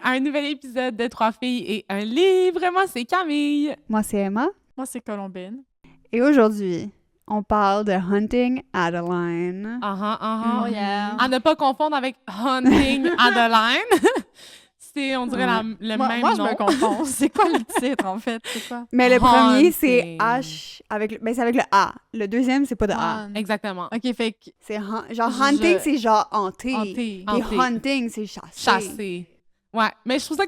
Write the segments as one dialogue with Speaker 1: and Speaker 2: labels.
Speaker 1: à un nouvel épisode de Trois filles et un livre. Moi, c'est Camille.
Speaker 2: Moi, c'est Emma.
Speaker 3: Moi, c'est Colombine.
Speaker 2: Et aujourd'hui, on parle de Hunting Adeline.
Speaker 3: Oh yeah.
Speaker 1: À ne pas confondre avec Hunting Adeline. On dirait le même
Speaker 3: moi,
Speaker 1: nom.
Speaker 3: je me confonds. C'est quoi le titre, en fait? C'est quoi?
Speaker 2: Mais le premier, c'est
Speaker 1: Hunting.
Speaker 2: H, c'est avec le A. Le deuxième, c'est pas de A.
Speaker 1: Exactement.
Speaker 3: OK, fait que...
Speaker 2: C'est genre hunting, c'est genre hanté.
Speaker 3: Hanté.
Speaker 2: Et
Speaker 1: Hanté.
Speaker 2: hunting, c'est chasser.
Speaker 1: Chassé. Ouais, mais je trouve ça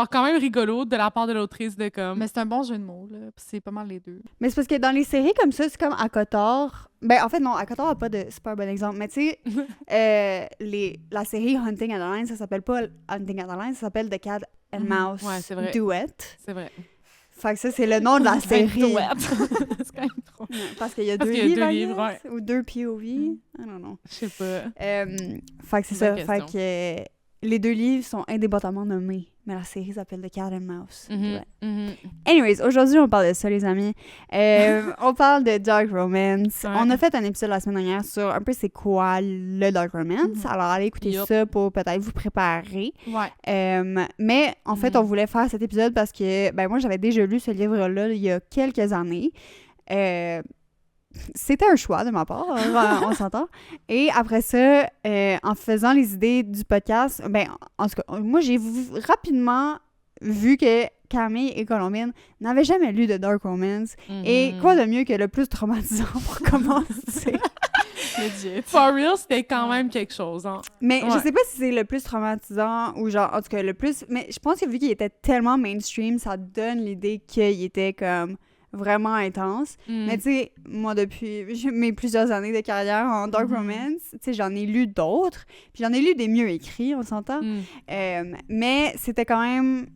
Speaker 1: quand même rigolo de la part de l'autrice de comme...
Speaker 3: Mais c'est un bon jeu de mots, là. C'est pas mal les deux.
Speaker 2: Mais c'est parce que dans les séries comme ça, c'est comme ACOTAR. Ben, en fait, non, ACOTAR n'a pas de... C'est pas un bon exemple. Mais tu sais, la série Hunting Adeline, ça s'appelle pas Hunting Adeline, ça s'appelle The Cat and Mouse
Speaker 1: Ouais, c'est vrai.
Speaker 2: Duet.
Speaker 1: C'est vrai.
Speaker 2: Fait que ça, c'est le nom de la série.
Speaker 3: C'est quand même trop.
Speaker 2: Ouais, parce qu'il y a
Speaker 1: Parce
Speaker 2: deux
Speaker 1: qu'il y a
Speaker 2: livres,
Speaker 1: deux
Speaker 2: I
Speaker 1: livres,
Speaker 2: guess, ou deux POV. I don't know.
Speaker 1: Je sais pas.
Speaker 2: Fait que c'est
Speaker 1: Bonne
Speaker 2: ça. Fait
Speaker 1: question.
Speaker 2: que les deux livres sont indépendamment nommés, mais la série s'appelle The Cat and Mouse.
Speaker 1: Mhm, mhm.
Speaker 2: Anyways, aujourd'hui, on parle de ça, les amis. On parle de Dark Romance.
Speaker 1: Ouais.
Speaker 2: On a fait un épisode la semaine dernière sur un peu c'est quoi le Dark Romance. Alors, allez écouter
Speaker 1: Yup.
Speaker 2: ça pour peut-être vous préparer.
Speaker 3: Ouais.
Speaker 2: Mais en fait, on voulait faire cet épisode parce que moi, j'avais déjà lu ce livre-là il y a quelques années. C'était un choix de ma part, on s'entend. Et après ça, en faisant les idées du podcast, en tout cas, moi, j'ai rapidement vu que Camille et Colombine n'avaient jamais lu de Dark Romance. Et quoi de mieux que le plus traumatisant pour commencer?
Speaker 3: Legit.
Speaker 1: For real, c'était quand même quelque chose, hein.
Speaker 2: Mais je
Speaker 1: Ouais.
Speaker 2: sais pas si c'est le plus traumatisant ou genre, en tout cas, le plus... Mais je pense que vu qu'il était tellement mainstream, ça donne l'idée qu'il était comme vraiment intense. Mais tu sais, moi, depuis mes plusieurs années de carrière en Dark Romance, tu sais, j'en ai lu d'autres. Puis j'en ai lu des mieux écrits, on s'entend. Mais c'était quand même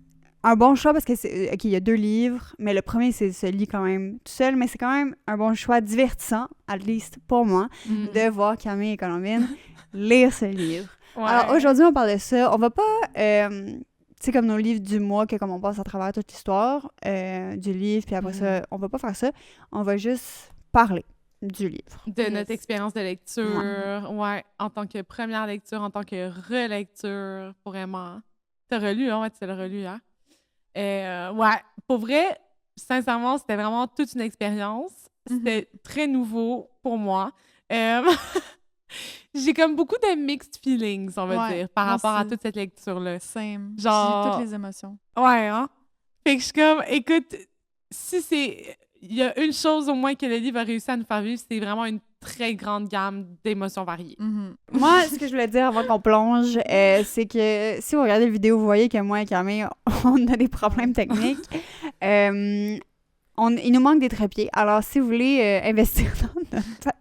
Speaker 2: un bon choix parce que c'est... OK, il y a 2 livres, mais le premier, se lit quand même tout seul. Mais c'est quand même un bon choix divertissant, at least pour moi, de voir Camille et Colombine lire ce livre.
Speaker 1: Ouais.
Speaker 2: Alors aujourd'hui, on parle de ça. On va pas... tu sais, comme nos livres du mois, que comme on passe à travers toute l'histoire du livre, puis après ça, on va pas faire ça. On va juste parler du livre.
Speaker 1: De notre expérience de lecture, ouais, en tant que première lecture, en tant que relecture, vraiment. T'as relu, hein? Ouais, tu l'as relu, hein? Ouais, pour vrai, sincèrement, c'était vraiment toute une expérience. C'était très nouveau pour moi. J'ai comme beaucoup de mixed feelings, on va dire, par
Speaker 3: moi
Speaker 1: rapport à
Speaker 3: aussi.
Speaker 1: toute cette lecture-là.
Speaker 3: Same.
Speaker 1: Genre-
Speaker 3: J'ai toutes les émotions.
Speaker 1: Ouais, hein? Fait que je suis comme, écoute, si c'est... Il y a une chose au moins que le livre a réussi à nous faire vivre, c'est vraiment une très grande gamme d'émotions variées.
Speaker 2: Moi, ce que je voulais dire avant qu'on plonge, c'est que si vous regardez la vidéo, vous voyez que moi et Camille, on a des problèmes techniques. Il nous manque des trépieds. Alors, si vous voulez investir dans notre podcast,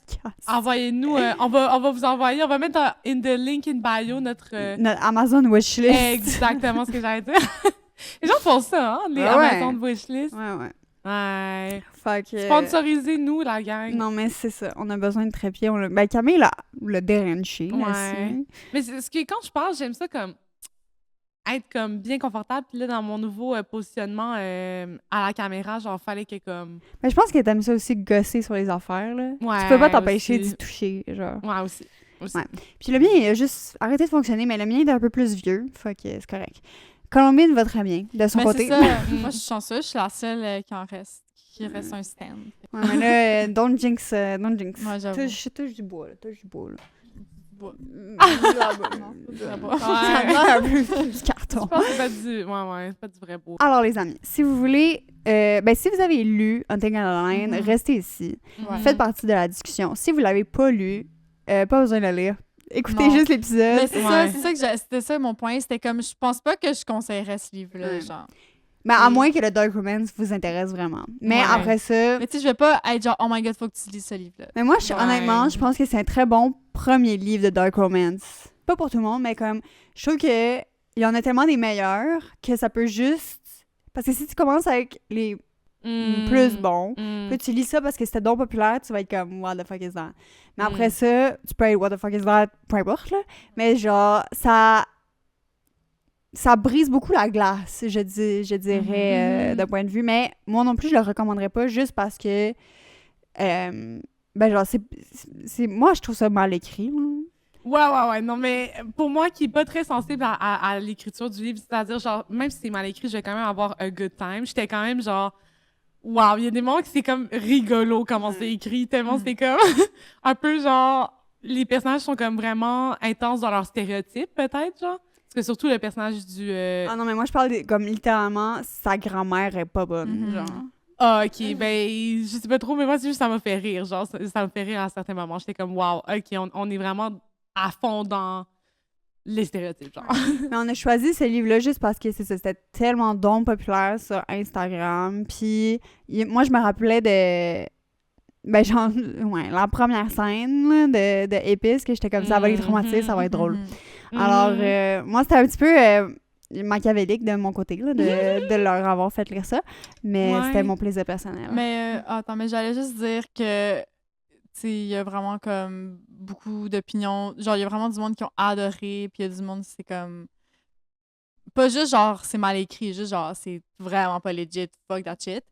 Speaker 1: Envoyez-nous, on va vous envoyer, on va mettre in the link in bio notre...
Speaker 2: notre Amazon wishlist.
Speaker 1: Exactement ce que j'allais dire. Les gens font ça, hein, les
Speaker 2: Ah ouais.
Speaker 1: Amazon de wishlist.
Speaker 2: Ouais.
Speaker 1: Ouais.
Speaker 2: Fait que...
Speaker 1: Sponsorisez-nous, la gang.
Speaker 2: Non, mais c'est ça. On a besoin de trépieds. Camille l'a déranché.
Speaker 1: Ouais.
Speaker 2: Là,
Speaker 1: Mais quand je parle, j'aime ça comme être comme bien confortable. Puis là, dans mon nouveau positionnement à la caméra, genre, fallait que comme...
Speaker 2: mais je pense que t'aimes ça aussi gosser sur les affaires, là.
Speaker 1: Ouais,
Speaker 2: Tu peux pas t'empêcher
Speaker 1: aussi.
Speaker 2: d'y toucher, genre.
Speaker 1: Ouais, aussi.
Speaker 2: Ouais. Puis le mien, il a juste arrêté de fonctionner, mais le mien est un peu plus vieux. Fait que c'est correct. Colombine va très bien, de son
Speaker 3: Mais
Speaker 2: côté.
Speaker 3: c'est ça. Moi, je suis chanceuse. Je suis la seule qui en reste. Qui reste un stand.
Speaker 2: Ouais, mais là, don't jinx.
Speaker 3: Ouais, j'avoue.
Speaker 2: Touche du bois, là. Touche du bois, là.
Speaker 3: Bois.
Speaker 1: Ouais.
Speaker 2: Ça a l'air un peu du carton.
Speaker 1: Je pense que c'est pas du... Ouais, c'est pas du vrai beau.
Speaker 2: Alors, les amis, si vous voulez... si vous avez lu Hunting Adeline, restez ici.
Speaker 3: Ouais.
Speaker 2: Faites partie de la discussion. Si vous l'avez pas lu, pas besoin de le lire. Écoutez
Speaker 3: Non.
Speaker 2: juste l'épisode.
Speaker 3: Mais c'est
Speaker 1: Ouais.
Speaker 3: c'était ça mon point. C'était comme, je pense pas que je conseillerais ce livre-là,
Speaker 2: Ouais.
Speaker 3: genre.
Speaker 2: Mais à moins que le Dark Romance vous intéresse vraiment. Mais
Speaker 1: Ouais.
Speaker 2: après ça...
Speaker 3: Mais tu sais, je vais pas être genre, oh my god, faut que tu lises ce livre-là.
Speaker 2: Mais moi,
Speaker 1: Ouais.
Speaker 2: honnêtement, je pense que c'est un très bon premier livre de Dark Romance. Pas pour tout le monde, mais comme... Je trouve que il y en a tellement des meilleurs que ça peut juste... Parce que si tu commences avec les plus bons, puis tu lis ça parce que c'était donc populaire, tu vas être comme « What the fuck is that? » Mais après ça, tu peux être « What the fuck is that? » Peu importe, là. Mais genre, ça brise beaucoup la glace, je dirais, d'un point de vue. Mais moi non plus, je le recommanderais pas juste parce que... genre, moi, je trouve ça mal écrit. Là.
Speaker 1: Ouais. Non, mais pour moi, qui est pas très sensible à l'écriture du livre, c'est-à-dire, genre, même si c'est mal écrit, je vais quand même avoir un good time. J'étais quand même, genre, wow, il y a des moments que c'est comme rigolo comment c'est écrit, tellement c'est comme un peu, genre, les personnages sont comme vraiment intenses dans leurs stéréotypes, peut-être, genre. Parce que surtout le personnage du...
Speaker 2: Ah non, mais moi, je parle comme littéralement, sa grand-mère est pas bonne, genre.
Speaker 1: Ah, OK, ben, je sais pas trop, mais moi, c'est juste ça m'a fait rire, genre, ça me fait rire à certains moments. J'étais comme, wow, OK, on est vraiment à fond dans les stéréotypes, genre.
Speaker 2: Mais on a choisi ce livre-là juste parce que c'était tellement donc populaire sur Instagram. Puis moi, je me rappelais de... Ben, genre, ouais, la première scène là, de Épice, que j'étais comme ça va les traumatiser, ça va être drôle. Alors, moi, c'était un petit peu machiavélique de mon côté, là, de leur avoir fait lire ça. Mais c'était mon plaisir personnel.
Speaker 3: Mais, attends, mais j'allais juste dire que, tu sais, il y a vraiment comme beaucoup d'opinions. Genre, il y a vraiment du monde qui ont adoré, puis il y a du monde, c'est comme... Pas juste genre, c'est mal écrit, juste genre, c'est vraiment pas legit, fuck that shit.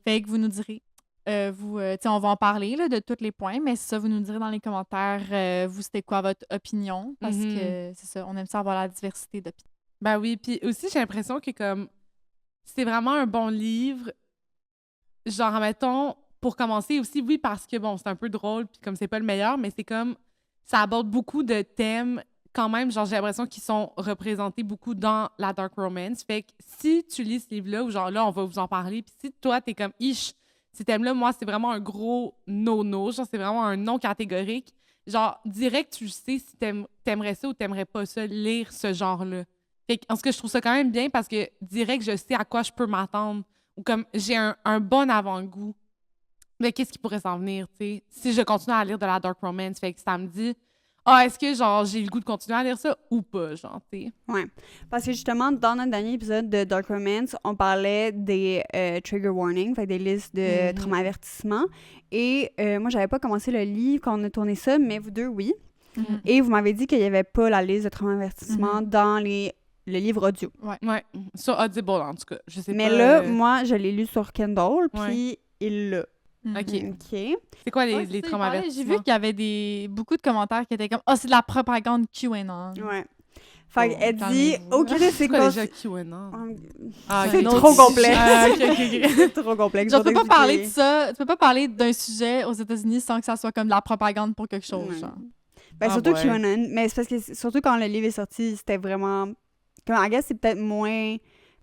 Speaker 3: Fait que vous nous direz. Tu sais, on va en parler là, de tous les points, mais c'est ça, vous nous direz dans les commentaires, vous, c'était quoi votre opinion? Parce que c'est ça, on aime ça avoir la diversité d'opinions.
Speaker 1: Ben oui, puis aussi, j'ai l'impression que comme c'est vraiment un bon livre, genre, admettons, pour commencer aussi, oui, parce que bon, c'est un peu drôle, puis comme c'est pas le meilleur, mais c'est comme, ça aborde beaucoup de thèmes quand même, genre, j'ai l'impression qu'ils sont représentés beaucoup dans la dark romance. Fait que si tu lis ce livre-là, ou genre là, on va vous en parler, puis si toi, t'es comme, ces thèmes-là, moi, c'est vraiment un gros no-no. Genre, c'est vraiment un non catégorique. Genre, direct, tu sais si t'aimerais ça ou t'aimerais pas ça, lire ce genre-là. Fait que, en ce que je trouve ça quand même bien parce que direct, je sais à quoi je peux m'attendre. Ou comme, j'ai un bon avant-goût. Mais qu'est-ce qui pourrait s'en venir, tu sais? Si je continue à lire de la dark romance, fait que ça me dit... est-ce que, genre, j'ai le goût de continuer à lire ça ou pas, genre, tu sais?
Speaker 2: Ouais. Parce que justement, dans notre dernier épisode de Dark Romance, on parlait des trigger warnings, fait des listes de trauma-avertissements. Et moi, j'avais pas commencé le livre quand on a tourné ça, mais vous deux, oui. Et vous m'avez dit qu'il y avait pas la liste de trauma-avertissements dans le livre audio.
Speaker 1: Ouais. Sur Audible, en tout cas. Je sais
Speaker 2: mais
Speaker 1: pas.
Speaker 2: là, moi, je l'ai lu sur Kindle, puis il l'a.
Speaker 1: OK.
Speaker 2: C'est
Speaker 1: quoi les trauma-avertissements?
Speaker 3: J'ai vu qu'il y avait beaucoup de commentaires qui étaient comme « Ah, c'est de la propagande QAnon. »
Speaker 2: Ouais. Fait qu'elle dit « OK, c'est
Speaker 1: quoi
Speaker 2: quoi? »
Speaker 1: déjà QAnon?
Speaker 2: C'est trop complexe.
Speaker 1: OK.
Speaker 2: C'est trop complexe.
Speaker 3: Genre, tu peux pas parler de ça, tu peux pas parler d'un sujet aux États-Unis sans que ça soit comme de la propagande pour quelque chose, genre.
Speaker 2: Ben, surtout QAnon. Mais c'est parce que, surtout quand le livre est sorti, c'était vraiment... Comme, I guess, c'est peut-être moins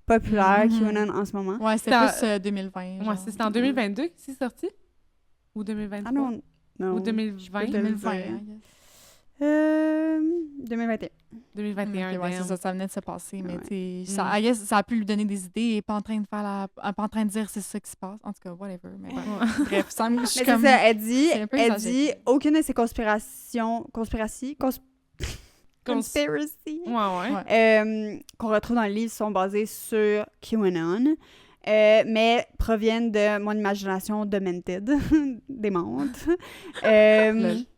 Speaker 2: populaire QAnon en ce moment.
Speaker 3: Ouais, c'était plus 2020.
Speaker 1: Ouais, c'était en 2022 que c'est sorti? Ou 2023?
Speaker 2: Ah non.
Speaker 1: Ou 2020?
Speaker 3: 2020,
Speaker 2: 2021.
Speaker 1: 2021,
Speaker 3: ouais, c'est ça venait de se passer, mais
Speaker 2: Ouais.
Speaker 3: tu sais, I guess, ça a pu lui donner des idées, il est pas en train de pas en train de dire c'est ça qui se passe, en tout cas, whatever, mais bref, ça me...
Speaker 2: Mais c'est ça, elle dit
Speaker 3: c'est un peu exagéré.
Speaker 2: aucune de ces conspiracy qu'on retrouve dans le livre sont basées sur QAnon, mais proviennent de mon imagination demented, démente,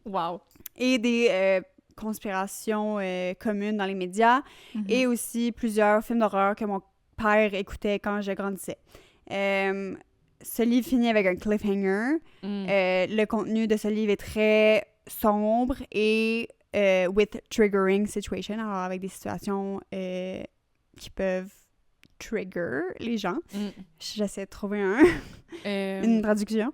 Speaker 1: Wow.
Speaker 2: et des conspirations communes dans les médias, et aussi plusieurs films d'horreur que mon père écoutait quand je grandissais. Ce livre finit avec un cliffhanger. Le contenu de ce livre est très sombre et with triggering situation, alors avec des situations qui peuvent trigger les gens. J'essaie de trouver une traduction.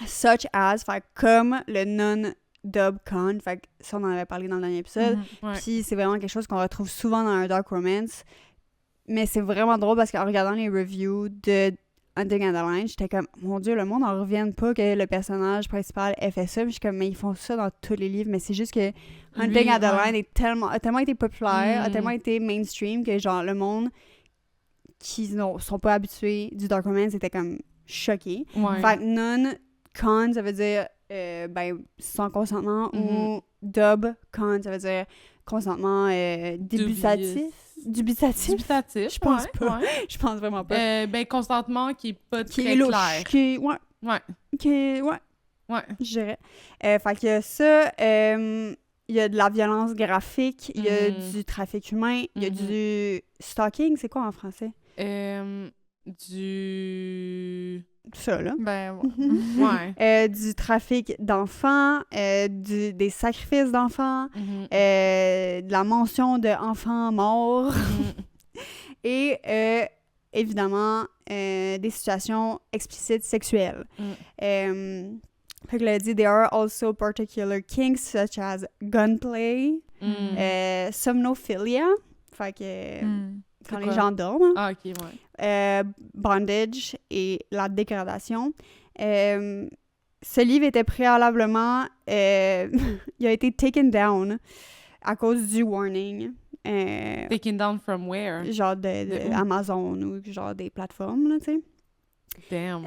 Speaker 2: Such as, fait comme le non-dub-con, fait ça on en avait parlé dans le dernier épisode, puis c'est vraiment quelque chose qu'on retrouve souvent dans un dark romance, mais c'est vraiment drôle parce qu'en regardant les reviews de Hunting at the Line, j'étais comme, mon Dieu, le monde en revienne pas que le personnage principal ait fait ça, puis je suis comme, mais ils font ça dans tous les livres, mais c'est juste que Hunting at the Line a tellement été populaire, a tellement été mainstream que genre le monde qui sont pas habitués du dark romance était comme choqué. Fait que non-con, ça veut dire sans consentement, ou dub-con, ça veut dire consentement dubitatif. Je pense pas. Je pense vraiment pas.
Speaker 1: Consentement qui est pas
Speaker 2: qui
Speaker 1: très
Speaker 2: est louche,
Speaker 1: clair.
Speaker 2: Ouais, je dirais. Fait qu'il y a ça, il y a de la violence graphique, il y a du trafic humain, il y a du stalking, c'est quoi en français? ça, là.
Speaker 3: Ben, ouais.
Speaker 1: Ouais.
Speaker 2: Du trafic d'enfants, des sacrifices d'enfants,
Speaker 1: Mhm.
Speaker 2: de la mention d'enfants morts
Speaker 1: Mhm.
Speaker 2: et évidemment des situations explicites sexuelles. Fait que là, dit, there are also particular kinks such as gunplay,
Speaker 1: Mm.
Speaker 2: somnophilia, fait que quand
Speaker 1: C'est
Speaker 2: les
Speaker 1: quoi?
Speaker 2: gens dorment,
Speaker 1: Ah, ok, ouais.
Speaker 2: bondage et la dégradation. Ce livre était préalablement, il a été taken down à cause du warning.
Speaker 1: Taken down from where?
Speaker 2: Genre
Speaker 1: De où?
Speaker 2: Amazon ou genre des plateformes, là, tu sais.
Speaker 1: Damn.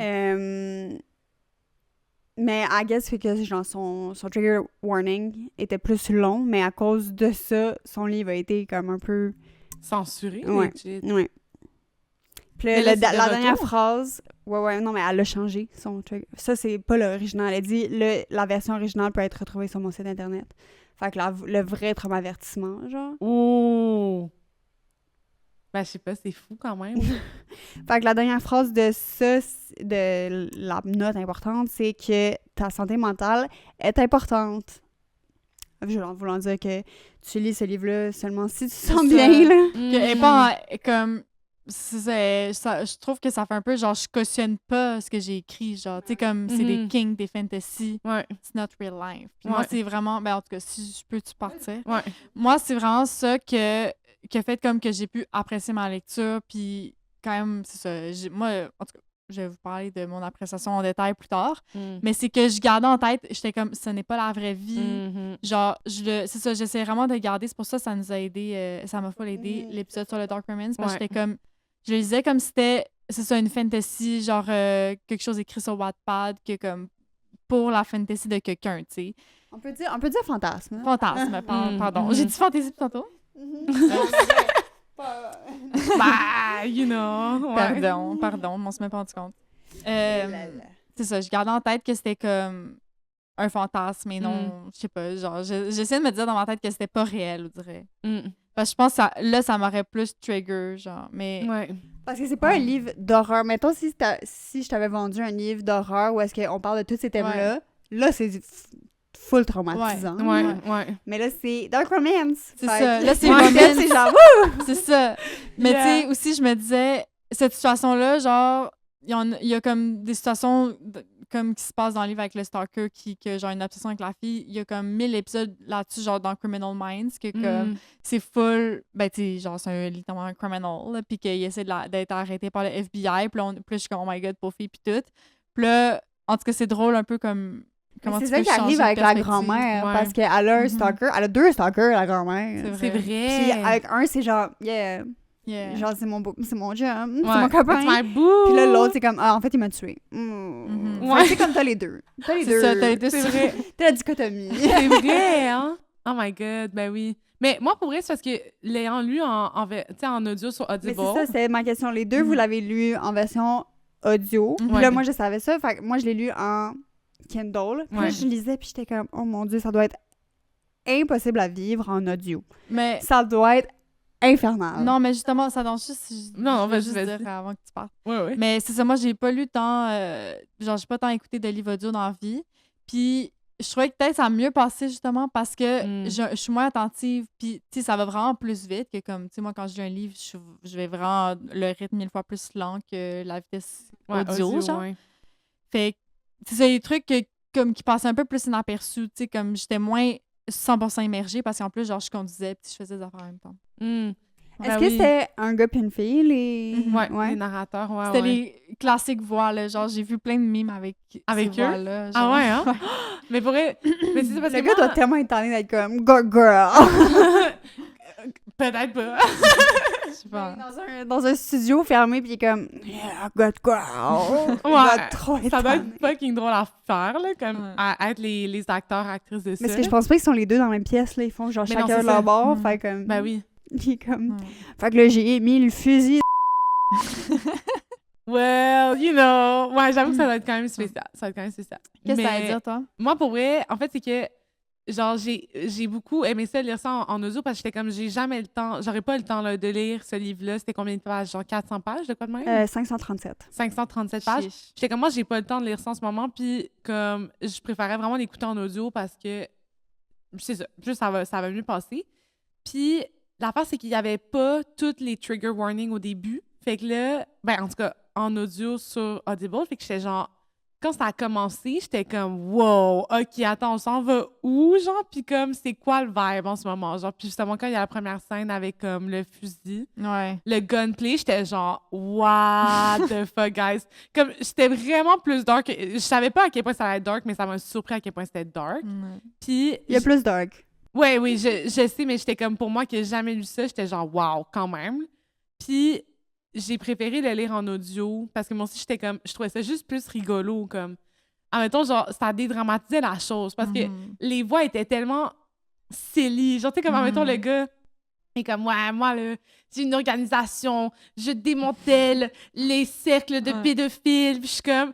Speaker 2: Mais I guess que genre son trigger warning était plus long, mais à cause de ça, son livre a été comme un peu...
Speaker 1: Censuré,
Speaker 2: Ouais.
Speaker 1: legit.
Speaker 2: Ouais. Puis
Speaker 1: Mais
Speaker 2: là,
Speaker 1: là, c'est de
Speaker 2: la dernière
Speaker 1: retour.
Speaker 2: phrase... Ouais, non, mais elle a changé son trigger. Ça, c'est pas l'original. Elle dit, la version originale peut être retrouvée sur mon site internet. Fait que le vrai avertissement, genre.
Speaker 1: Ouh! Ben, je sais pas, c'est fou quand même.
Speaker 2: Fait que la dernière phrase de ça, de la note importante, c'est que ta santé mentale est importante. Voulant dire que tu lis ce livre-là seulement si tu te sens
Speaker 3: ça.
Speaker 2: bien, là.
Speaker 3: Que, et pas comme. Je trouve que ça fait un peu genre, je cautionne pas ce que j'ai écrit. Genre, tu sais, comme c'est des kings, des fantasy.
Speaker 1: Ouais.
Speaker 3: It's not real life. Puis
Speaker 1: Ouais.
Speaker 3: moi, c'est vraiment. Ben, en tout cas, si je peux-tu partir?
Speaker 1: Ouais.
Speaker 3: Moi, c'est vraiment ça qui a fait comme que j'ai pu apprécier ma lecture. Puis quand même, c'est ça. Moi, en tout cas, je vais vous parler de mon appréciation en détail plus tard. Mais c'est que je gardais en tête, j'étais comme, ce n'est pas la vraie vie.
Speaker 1: Mhm.
Speaker 3: Genre, c'est ça, j'essaie vraiment de le garder. C'est pour ça que ça nous a aidé, ça m'a full aidé, l'épisode sur le Dark Romance. Parce que j'étais comme, je le lisais comme si c'était, c'est ça, une fantasy, genre quelque chose écrit sur Wattpad, que comme, pour la fantasy de quelqu'un, tu sais.
Speaker 2: On peut dire fantasme. Hein?
Speaker 3: Fantasme, pardon. J'ai dit fantasy tantôt?
Speaker 1: Bah, you know. Ouais.
Speaker 3: Pardon, on se met pas rendu compte. C'est ça, je gardais en tête que c'était comme un fantasme et non, je sais pas, genre, j'essayais de me dire dans ma tête que c'était pas réel, on dirait. Parce que je pense que ça m'aurait plus trigger, genre, mais...
Speaker 1: Ouais.
Speaker 2: Parce que c'est pas un livre d'horreur. Mettons, si je t'avais vendu un livre d'horreur où est-ce qu'on parle de tous ces thèmes-là, là, c'est full traumatisant.
Speaker 1: Ouais.
Speaker 2: Mais là, c'est Dark Romance.
Speaker 3: C'est
Speaker 2: Fait
Speaker 3: ça.
Speaker 2: que
Speaker 3: Là, c'est
Speaker 2: romance,
Speaker 3: romance.
Speaker 2: c'est genre, wouh!
Speaker 3: C'est ça. Mais
Speaker 1: Yeah.
Speaker 3: tu sais, aussi, je me disais, cette situation-là, genre, il y a comme des situations comme qui se passent dans le livre avec le stalker qui a genre une obsession avec la fille. Il y a comme 1000 épisodes là-dessus, genre dans Criminal Minds, que comme c'est full, ben tu sais, genre c'est littéralement un criminal, là, puis qu'il essaie d'être arrêté par le FBI, puis là, je suis comme, oh my god, pauvre fille, puis tout. Puis là, en tout cas, c'est drôle un peu comme... Comment
Speaker 2: C'est
Speaker 3: tu
Speaker 2: ça
Speaker 3: peux
Speaker 2: qui arrive
Speaker 3: changer
Speaker 2: avec
Speaker 3: de
Speaker 2: la
Speaker 3: perspective.
Speaker 2: grand-mère,
Speaker 1: Ouais.
Speaker 2: parce qu'elle a un stalker. Elle a 2 stalkers, la grand-mère.
Speaker 3: C'est
Speaker 1: C'est
Speaker 3: vrai.
Speaker 1: vrai.
Speaker 2: Puis avec un, c'est genre, yeah,
Speaker 3: Yeah.
Speaker 2: genre c'est mon chum, c'est
Speaker 1: Ouais.
Speaker 2: mon copain.
Speaker 1: That's my boo.
Speaker 2: Puis là, l'autre, c'est comme, ah, en fait, il m'a tué.
Speaker 1: Ouais.
Speaker 2: C'est comme t'as les deux. T'as les
Speaker 3: C'est
Speaker 2: deux.
Speaker 3: ça, t'as les deux.
Speaker 1: C'est vrai.
Speaker 2: T'as la dichotomie.
Speaker 1: C'est vrai, hein? Oh my god, ben oui. Mais moi, pour vrai, c'est parce que l'ayant lu en audio sur
Speaker 2: Mais
Speaker 1: Audible...
Speaker 2: c'est ça, c'est ma question. Les deux, vous l'avez lu en version audio. Puis
Speaker 1: Ouais.
Speaker 2: là, moi, je savais ça. Fait que moi, je l'ai lu en Kindle. Puis là,
Speaker 1: Ouais.
Speaker 2: je lisais, puis j'étais comme, oh mon Dieu, ça doit être impossible à vivre en audio.
Speaker 3: Mais
Speaker 2: Ça doit être infernal.
Speaker 3: non, mais justement, ça donne juste...
Speaker 1: Non,
Speaker 3: je vais
Speaker 1: vas-y,
Speaker 3: juste
Speaker 1: vas-y.
Speaker 3: dire avant que tu partes.
Speaker 1: Ouais.
Speaker 3: Mais c'est ça, moi, j'ai pas lu tant... genre, j'ai pas tant écouté de livres audio dans la vie. Puis je trouvais que peut-être ça a mieux passé, justement, parce que je suis moins attentive. Puis, tu sais, ça va vraiment plus vite que comme... Tu sais, moi, quand je lis un livre, je vais vraiment... Le rythme 1000 fois plus lent que la vitesse audio, genre.
Speaker 1: Ouais.
Speaker 3: Fait que, c'est ça, des trucs comme qui passaient un peu plus inaperçus. Tu sais, comme j'étais moins 100% immergée parce qu'en plus, genre, je conduisais puis je faisais des affaires en même temps.
Speaker 2: Est-ce que c'était un gars puis une fille, les...
Speaker 1: Ouais, les narrateurs, ouais.
Speaker 3: C'était les classiques voix, là. Genre, j'ai vu plein de mimes avec ces
Speaker 1: eux?
Speaker 3: voix-là.
Speaker 1: Ah ouais, hein? Mais pour vrai... Mais c'est parce
Speaker 2: Le
Speaker 1: que
Speaker 2: gars
Speaker 1: moi-
Speaker 2: doit tellement être tanné d'être comme « girl ».
Speaker 1: Peut-être pas.
Speaker 3: Je sais pas.
Speaker 2: Dans un studio fermé, puis il est comme « Yeah, good girl ». Il
Speaker 1: Ouais,
Speaker 2: doit trop être
Speaker 1: ça doit
Speaker 2: tanné.
Speaker 1: être fucking drôle à faire, là, comme
Speaker 3: Ouais.
Speaker 1: à être les acteurs, actrices de ça.
Speaker 2: Parce que je pense pas qu'ils sont les deux dans la même pièce, là. Ils font genre
Speaker 1: Mais non,
Speaker 2: chacun
Speaker 1: c'est
Speaker 2: de leur
Speaker 1: ça.
Speaker 2: bord.
Speaker 3: Mm.
Speaker 2: Fait comme...
Speaker 1: Ben oui.
Speaker 2: Il est comme...
Speaker 3: Ouais.
Speaker 2: Fait que là, j'ai mis le fusil.
Speaker 1: Well, you know. Ouais, j'avoue que ça doit être quand même spécial. Ça va être quand même spécial.
Speaker 3: Qu'est-ce que ça
Speaker 1: Mais
Speaker 3: veut dire, toi?
Speaker 1: moi, pour vrai, en fait, c'est que genre, j'ai beaucoup aimé ça, lire ça en audio, parce que j'étais comme, j'ai jamais le temps, j'aurais pas le temps là, de lire ce livre-là. C'était combien de pages? Genre 400 pages, de quoi de même?
Speaker 2: 537.
Speaker 1: 537 pages.
Speaker 3: Chiche.
Speaker 1: J'étais comme, moi, j'ai pas le temps de lire ça en ce moment, puis comme, je préférais vraiment l'écouter en audio parce que, c'est ça, juste ça va mieux passer. Puis, l'affaire, c'est qu'il y avait pas toutes les trigger warnings au début. Fait que là, ben, en tout cas, en audio sur Audible, fait que j'étais genre, quand ça a commencé, j'étais comme, wow, OK, attends, on s'en va où, genre? Puis comme, c'est quoi le vibe en ce moment? Genre, puis justement, quand il y a la première scène avec comme le fusil,
Speaker 3: Ouais.
Speaker 1: le gunplay, j'étais genre, what the fuck, guys? Comme, j'étais vraiment plus dark. Je savais pas à quel point ça allait être dark, mais ça m'a surpris à quel point c'était dark. Puis,
Speaker 2: Il y a plus dark.
Speaker 1: ouais, oui, je sais, mais j'étais comme, pour moi, qui n'ai jamais lu ça, j'étais genre, wow, quand même. Puis, j'ai préféré le lire en audio, parce que moi aussi, j'étais comme, je trouvais ça juste plus rigolo, comme, en même temps, genre, ça dédramatisait la chose, parce que les voix étaient tellement silly. Genre, tu sais, comme, en même temps, le gars est comme, ouais, moi, là, j'ai une organisation, je démantèle les cercles de pédophiles, puis je suis comme,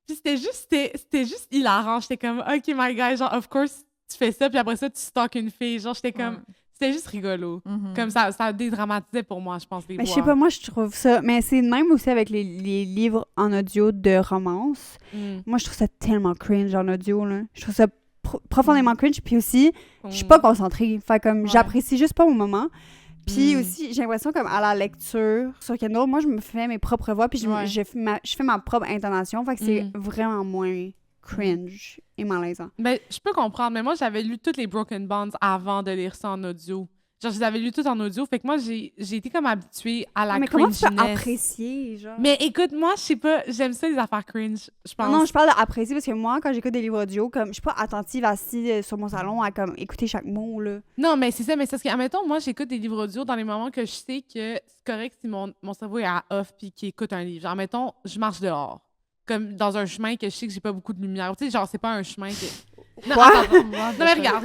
Speaker 1: puis c'était juste hilarant. J'étais comme, OK, my guy, genre, of course, tu fais ça, puis après ça, tu stalks une fille. Genre, j'étais comme, c'était juste rigolo. Comme ça dédramatisait pour moi, je pense, les
Speaker 2: Mais
Speaker 1: voix.
Speaker 2: je sais pas, moi, je trouve ça... Mais c'est même aussi avec les livres en audio de romance. Moi, je trouve ça tellement cringe en audio, là. Je trouve ça profondément cringe, puis aussi, je suis pas concentrée. Fait comme, j'apprécie juste pas au moment. Puis aussi, j'ai l'impression, comme, à la lecture, sur Kindle, moi, je me fais mes propres voix, puis je fais ma propre intonation. Fait que c'est vraiment moins cringe et malaisant.
Speaker 1: Ben, je peux comprendre, mais moi, j'avais lu toutes les Broken Bonds avant de lire ça en audio. Genre, je les avais lues toutes en audio, fait que moi, j'ai été comme habituée à la
Speaker 2: Mais comment tu peux
Speaker 1: cringiness.
Speaker 2: apprécier, genre?
Speaker 1: Mais écoute, moi, je sais pas, j'aime ça les affaires cringe, je pense.
Speaker 2: Non, je parle d'apprécier parce que moi, quand j'écoute des livres audio, comme je suis pas attentive assise sur mon salon à comme écouter chaque mot, là.
Speaker 1: Non, mais c'est ça, mais c'est parce que, admettons, moi, j'écoute des livres audio dans les moments que je sais que c'est correct si mon cerveau est à off puis qu'il écoute un livre. Genre, admettons, je marche dehors, comme dans un chemin que je sais que j'ai pas beaucoup de lumière. Tu sais, genre, c'est pas un chemin que... Non,
Speaker 2: Quoi?
Speaker 1: attends. Non, mais regarde.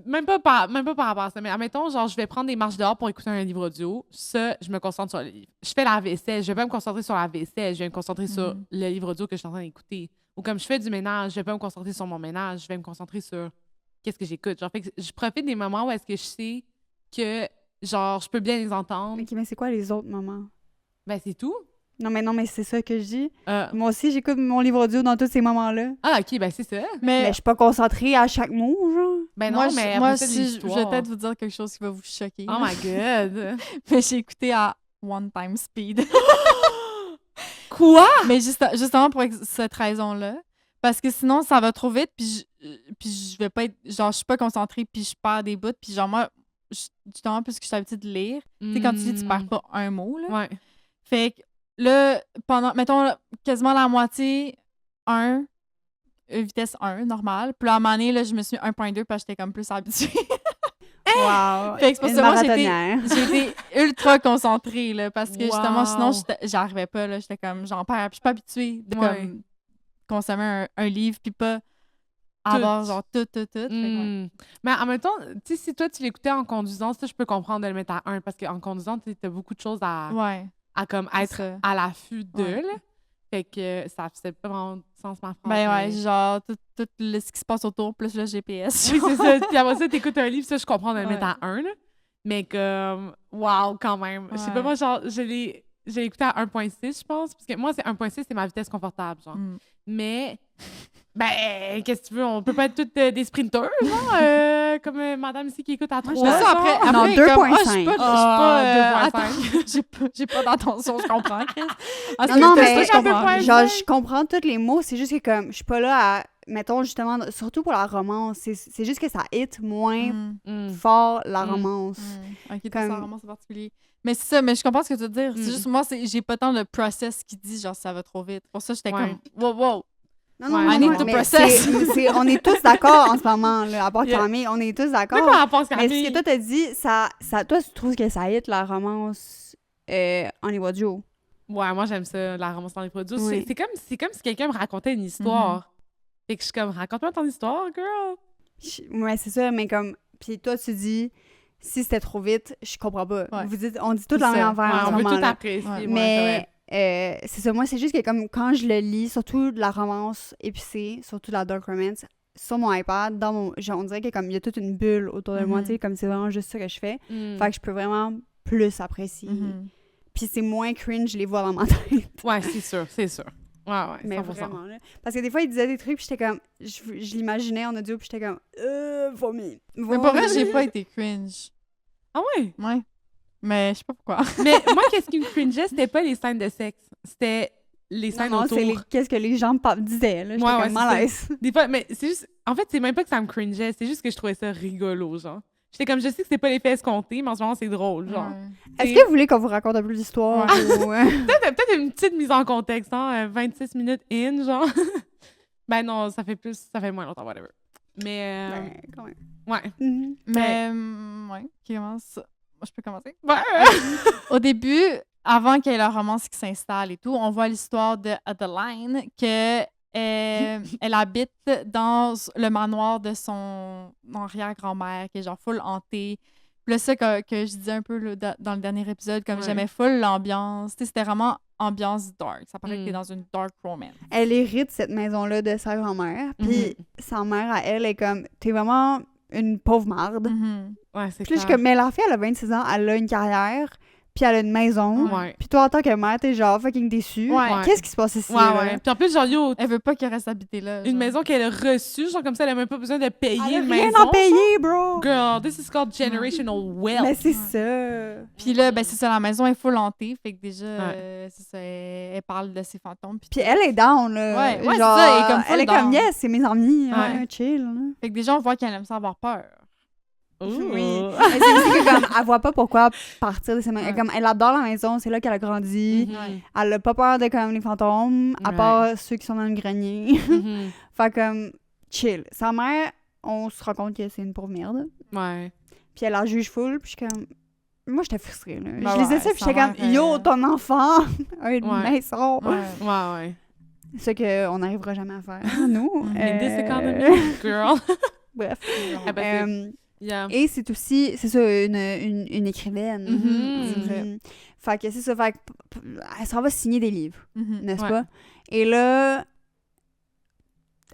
Speaker 1: Même pas par rapport à ça, mais admettons, genre, je vais prendre des marches dehors pour écouter un livre audio. Ça, je me concentre sur le livre. Je fais la vaisselle, je vais pas me concentrer sur la vaisselle, je vais me concentrer sur le livre audio que je suis en train d'écouter. Ou comme je fais du ménage, je vais pas me concentrer sur mon ménage, je vais me concentrer sur qu'est-ce que j'écoute. Genre, fait que je profite des moments où est-ce que je sais que, genre, je peux bien les entendre.
Speaker 2: Mais c'est quoi les autres moments?
Speaker 1: Ben, c'est tout.
Speaker 2: Non, mais c'est ça que je dis. Moi aussi, j'écoute mon livre audio dans tous ces moments-là.
Speaker 1: Ah, OK, ben c'est ça.
Speaker 2: Mais je suis pas concentrée à chaque mot, genre.
Speaker 1: Ben non, mais après
Speaker 3: moi
Speaker 1: ça,
Speaker 3: si je
Speaker 1: l'histoire.
Speaker 3: vais peut-être vous dire quelque chose qui va vous choquer.
Speaker 1: Oh my God!
Speaker 3: Mais j'ai écouté à one time speed.
Speaker 1: Quoi?
Speaker 3: Mais justement pour cette raison-là. Parce que sinon, ça va trop vite, puis je vais pas être... Genre, je suis pas concentrée, puis je perds des bouts. Puis genre, moi, justement, puisque je suis habituée de lire, tu sais, quand tu lis, tu perds pas un mot, là.
Speaker 1: Ouais.
Speaker 3: Fait que là, pendant, mettons, quasiment la moitié, vitesse 1, normale. Puis là, à un moment donné, là, je me suis mis 1.2 parce que j'étais comme plus habituée.
Speaker 2: Wow!
Speaker 3: Fait que c'est pour
Speaker 2: Une
Speaker 3: ça, moi,
Speaker 2: marathonière.
Speaker 3: j'ai été ultra concentrée, là, parce que justement,
Speaker 1: Wow.
Speaker 3: sinon, j'arrivais pas, là. J'étais comme, j'en perds. Puis je suis pas habituée de comme, consommer un livre, puis pas avoir genre tout. Fait que, ouais.
Speaker 1: Mais en même temps, tu sais, si toi, tu l'écoutais en conduisant, ça, je peux comprendre de le mettre à 1 parce qu'en conduisant, tu as beaucoup de choses à comme être
Speaker 3: ça.
Speaker 1: à l'affût de,
Speaker 3: Ouais.
Speaker 1: là. Fait que ça faisait pas vraiment de sens, ma phrase.
Speaker 3: Ben ouais,
Speaker 1: mais-
Speaker 3: genre, tout ce qui se passe autour, plus le GPS.
Speaker 1: Oui, c'est ça. Puis après ça, t'écoutes un livre, ça, je comprends de le mettre
Speaker 3: Ouais.
Speaker 1: à 1, là. Mais comme, wow, quand même. Je sais pas,
Speaker 3: Ouais.
Speaker 1: moi, genre, je l'ai écouté à 1.6, je pense. Parce que moi, c'est 1.6, c'est ma vitesse confortable, genre. Mais, ben, qu'est-ce que tu veux? On peut pas être toutes des sprinters, genre, comme madame ici qui écoute à 3.
Speaker 2: je
Speaker 3: Mais ça, après,
Speaker 2: Non,
Speaker 3: comme,
Speaker 2: 2.5.
Speaker 3: j'ai pas d'attention, je comprends, Chris. Ah,
Speaker 2: Non,
Speaker 3: c'est
Speaker 2: non,
Speaker 3: ça,
Speaker 2: mais
Speaker 3: je comprends.
Speaker 2: genre, je comprends tous les mots. C'est juste que, comme, je suis pas là à... Mettons, justement, surtout pour la romance, c'est juste que ça hit moins fort la romance.
Speaker 3: Ok,
Speaker 2: Comme-
Speaker 3: ça romance en particulier. Mais c'est ça, mais je comprends ce que tu veux dire.
Speaker 1: Mm.
Speaker 3: C'est juste, moi, j'ai pas tant le process qui dit, genre, ça va trop vite. Pour ça, j'étais
Speaker 1: Ouais.
Speaker 3: comme, wow.
Speaker 2: Non, non,
Speaker 1: Ouais,
Speaker 2: non,
Speaker 1: I need
Speaker 2: non,
Speaker 3: to
Speaker 2: mais
Speaker 3: process.
Speaker 2: on est tous d'accord en ce moment, là, à part
Speaker 1: Yeah.
Speaker 2: Camille, on est tous
Speaker 1: C'est
Speaker 2: d'accord.
Speaker 1: quoi la pense,
Speaker 2: Mais
Speaker 1: Camille?
Speaker 2: ce que toi t'as dit, toi, tu trouves que ça hit la romance en livre audio?
Speaker 1: Ouais, moi, j'aime ça, la romance dans les produits.
Speaker 2: Oui.
Speaker 1: C'est comme si quelqu'un me racontait une histoire. Fait que je suis comme, raconte-moi ton histoire, girl.
Speaker 2: Ouais, c'est ça, mais comme... Puis toi, tu dis, si c'était trop vite, je comprends pas.
Speaker 3: Ouais.
Speaker 2: On dit tout la même affaire en
Speaker 1: Ouais,
Speaker 2: ce
Speaker 1: on veut tout
Speaker 2: moment-là.
Speaker 1: apprécier.
Speaker 3: Ouais.
Speaker 1: ouais,
Speaker 2: Mais c'est ça, moi, c'est juste que comme quand je le lis, surtout de la romance épicée, surtout de la dark romance, sur mon iPad, genre, on dirait que comme il y a toute une bulle autour de moi, tu sais, comme c'est vraiment juste ça que je fais. Fait que je peux vraiment plus apprécier. Puis c'est moins cringe, je les vois dans ma tête.
Speaker 1: Ouais, c'est sûr. Ouais, 100%.
Speaker 2: Mais vraiment, là. Parce que des fois, il disait des trucs, puis j'étais comme... Je l'imaginais en audio, puis j'étais comme... Vomi.
Speaker 3: Mais pour vrai, j'ai pas été cringe.
Speaker 1: Ah ouais?
Speaker 3: Ouais. Mais je sais pas pourquoi.
Speaker 1: Mais moi, qu'est-ce qui me cringeait, c'était pas les scènes de sexe. C'était les scènes
Speaker 2: non,
Speaker 1: autour.
Speaker 2: c'est qu'est-ce que les gens disaient, là. J'étais comme malaise.
Speaker 1: Des fois, mais c'est juste... En fait, c'est même pas que ça me cringeait, c'est juste que je trouvais ça rigolo, genre. J'étais comme, je sais que c'est pas l'effet escompté, mais en ce moment, c'est drôle, genre.
Speaker 3: Ouais.
Speaker 2: Est-ce que vous voulez qu'on vous raconte un peu d'histoire?
Speaker 1: Peut-être une petite mise en contexte, hein, 26 minutes in, genre. Ben non, ça fait moins longtemps, whatever. Mais,
Speaker 2: Ben, quand même.
Speaker 1: ouais.
Speaker 3: Mais, ouais, qui commence. Moi, je peux commencer?
Speaker 1: Ouais.
Speaker 3: Au début, avant qu'il y ait la romance qui s'installe et tout, on voit l'histoire de Adeline, que elle habite dans le manoir de son arrière-grand-mère, qui est genre full hantée. Puis là, ça que je disais un peu là, dans le dernier épisode, comme j'aimais full l'ambiance. Tu sais, c'était vraiment ambiance dark. Ça paraît que t'es dans une dark romance.
Speaker 2: Elle hérite cette maison-là de sa grand-mère. Puis sa mère, à elle, est comme... T'es vraiment une pauvre marde.
Speaker 1: Ouais, c'est
Speaker 2: Puis là, je suis
Speaker 1: clair.
Speaker 2: comme... Mais la fille, elle a 26 ans, elle a une carrière... Puis elle a une maison.
Speaker 1: Ouais.
Speaker 2: Puis toi, en tant que mère, t'es genre fucking déçue.
Speaker 3: Ouais.
Speaker 2: Qu'est-ce qui se passe ici?
Speaker 1: Ouais,
Speaker 2: là?
Speaker 1: ouais. Puis en plus, genre, yo,
Speaker 3: Elle veut pas qu'elle reste habiter là.
Speaker 1: une
Speaker 3: genre.
Speaker 1: maison qu'elle a reçue, genre comme ça, elle a même pas besoin de payer
Speaker 2: Elle a
Speaker 1: une
Speaker 2: rien
Speaker 1: maison.
Speaker 2: à payer, bro!
Speaker 1: Girl, this is called generational wealth.
Speaker 2: Mais c'est ça.
Speaker 3: Puis là, ben c'est ça, la maison est full hantée. Fait que déjà, c'est ça, elle parle de ses fantômes.
Speaker 2: Puis elle est down, là.
Speaker 3: Ouais,
Speaker 2: genre,
Speaker 3: c'est ça, elle est comme full
Speaker 2: elle est
Speaker 3: down.
Speaker 2: comme, yes, c'est mes amis.
Speaker 1: Ouais.
Speaker 2: Chill. Là.
Speaker 3: Fait que déjà, on voit qu'elle aime ça avoir peur.
Speaker 1: Ooh.
Speaker 2: Oui. Mais c'est aussi que comme, elle voit pas pourquoi partir de ses maisons.
Speaker 3: Ouais.
Speaker 2: Comme, elle adore la maison, c'est là qu'elle a grandi.
Speaker 1: Mhm.
Speaker 2: Elle a pas peur de comme les fantômes, à
Speaker 1: Ouais.
Speaker 2: part ceux qui sont dans le grenier.
Speaker 1: Mhm.
Speaker 2: Fait comme, chill. Sa mère, on se rend compte que c'est une pauvre merde.
Speaker 1: Ouais.
Speaker 2: Puis elle la juge full, puis je suis comme... Moi, j'étais frustrée, là.
Speaker 3: Ben
Speaker 2: je lisais
Speaker 3: ouais,
Speaker 2: ça, puis
Speaker 3: sa
Speaker 2: j'étais comme,
Speaker 3: mère,
Speaker 2: yo, ton enfant a une
Speaker 1: Ouais.
Speaker 2: maison.
Speaker 3: Ouais.
Speaker 1: Ouais.
Speaker 2: Ce qu'on n'arrivera jamais à faire, nous.
Speaker 1: In this economy, girl.
Speaker 2: Bref.
Speaker 1: Ah, ben, yeah.
Speaker 2: Et c'est aussi, c'est ça, une écrivaine.
Speaker 1: Mhm.
Speaker 3: C'est vrai.
Speaker 2: Fait que c'est ça, fait que elle s'en va signer des livres, n'est-ce
Speaker 1: Ouais.
Speaker 2: pas? Et là,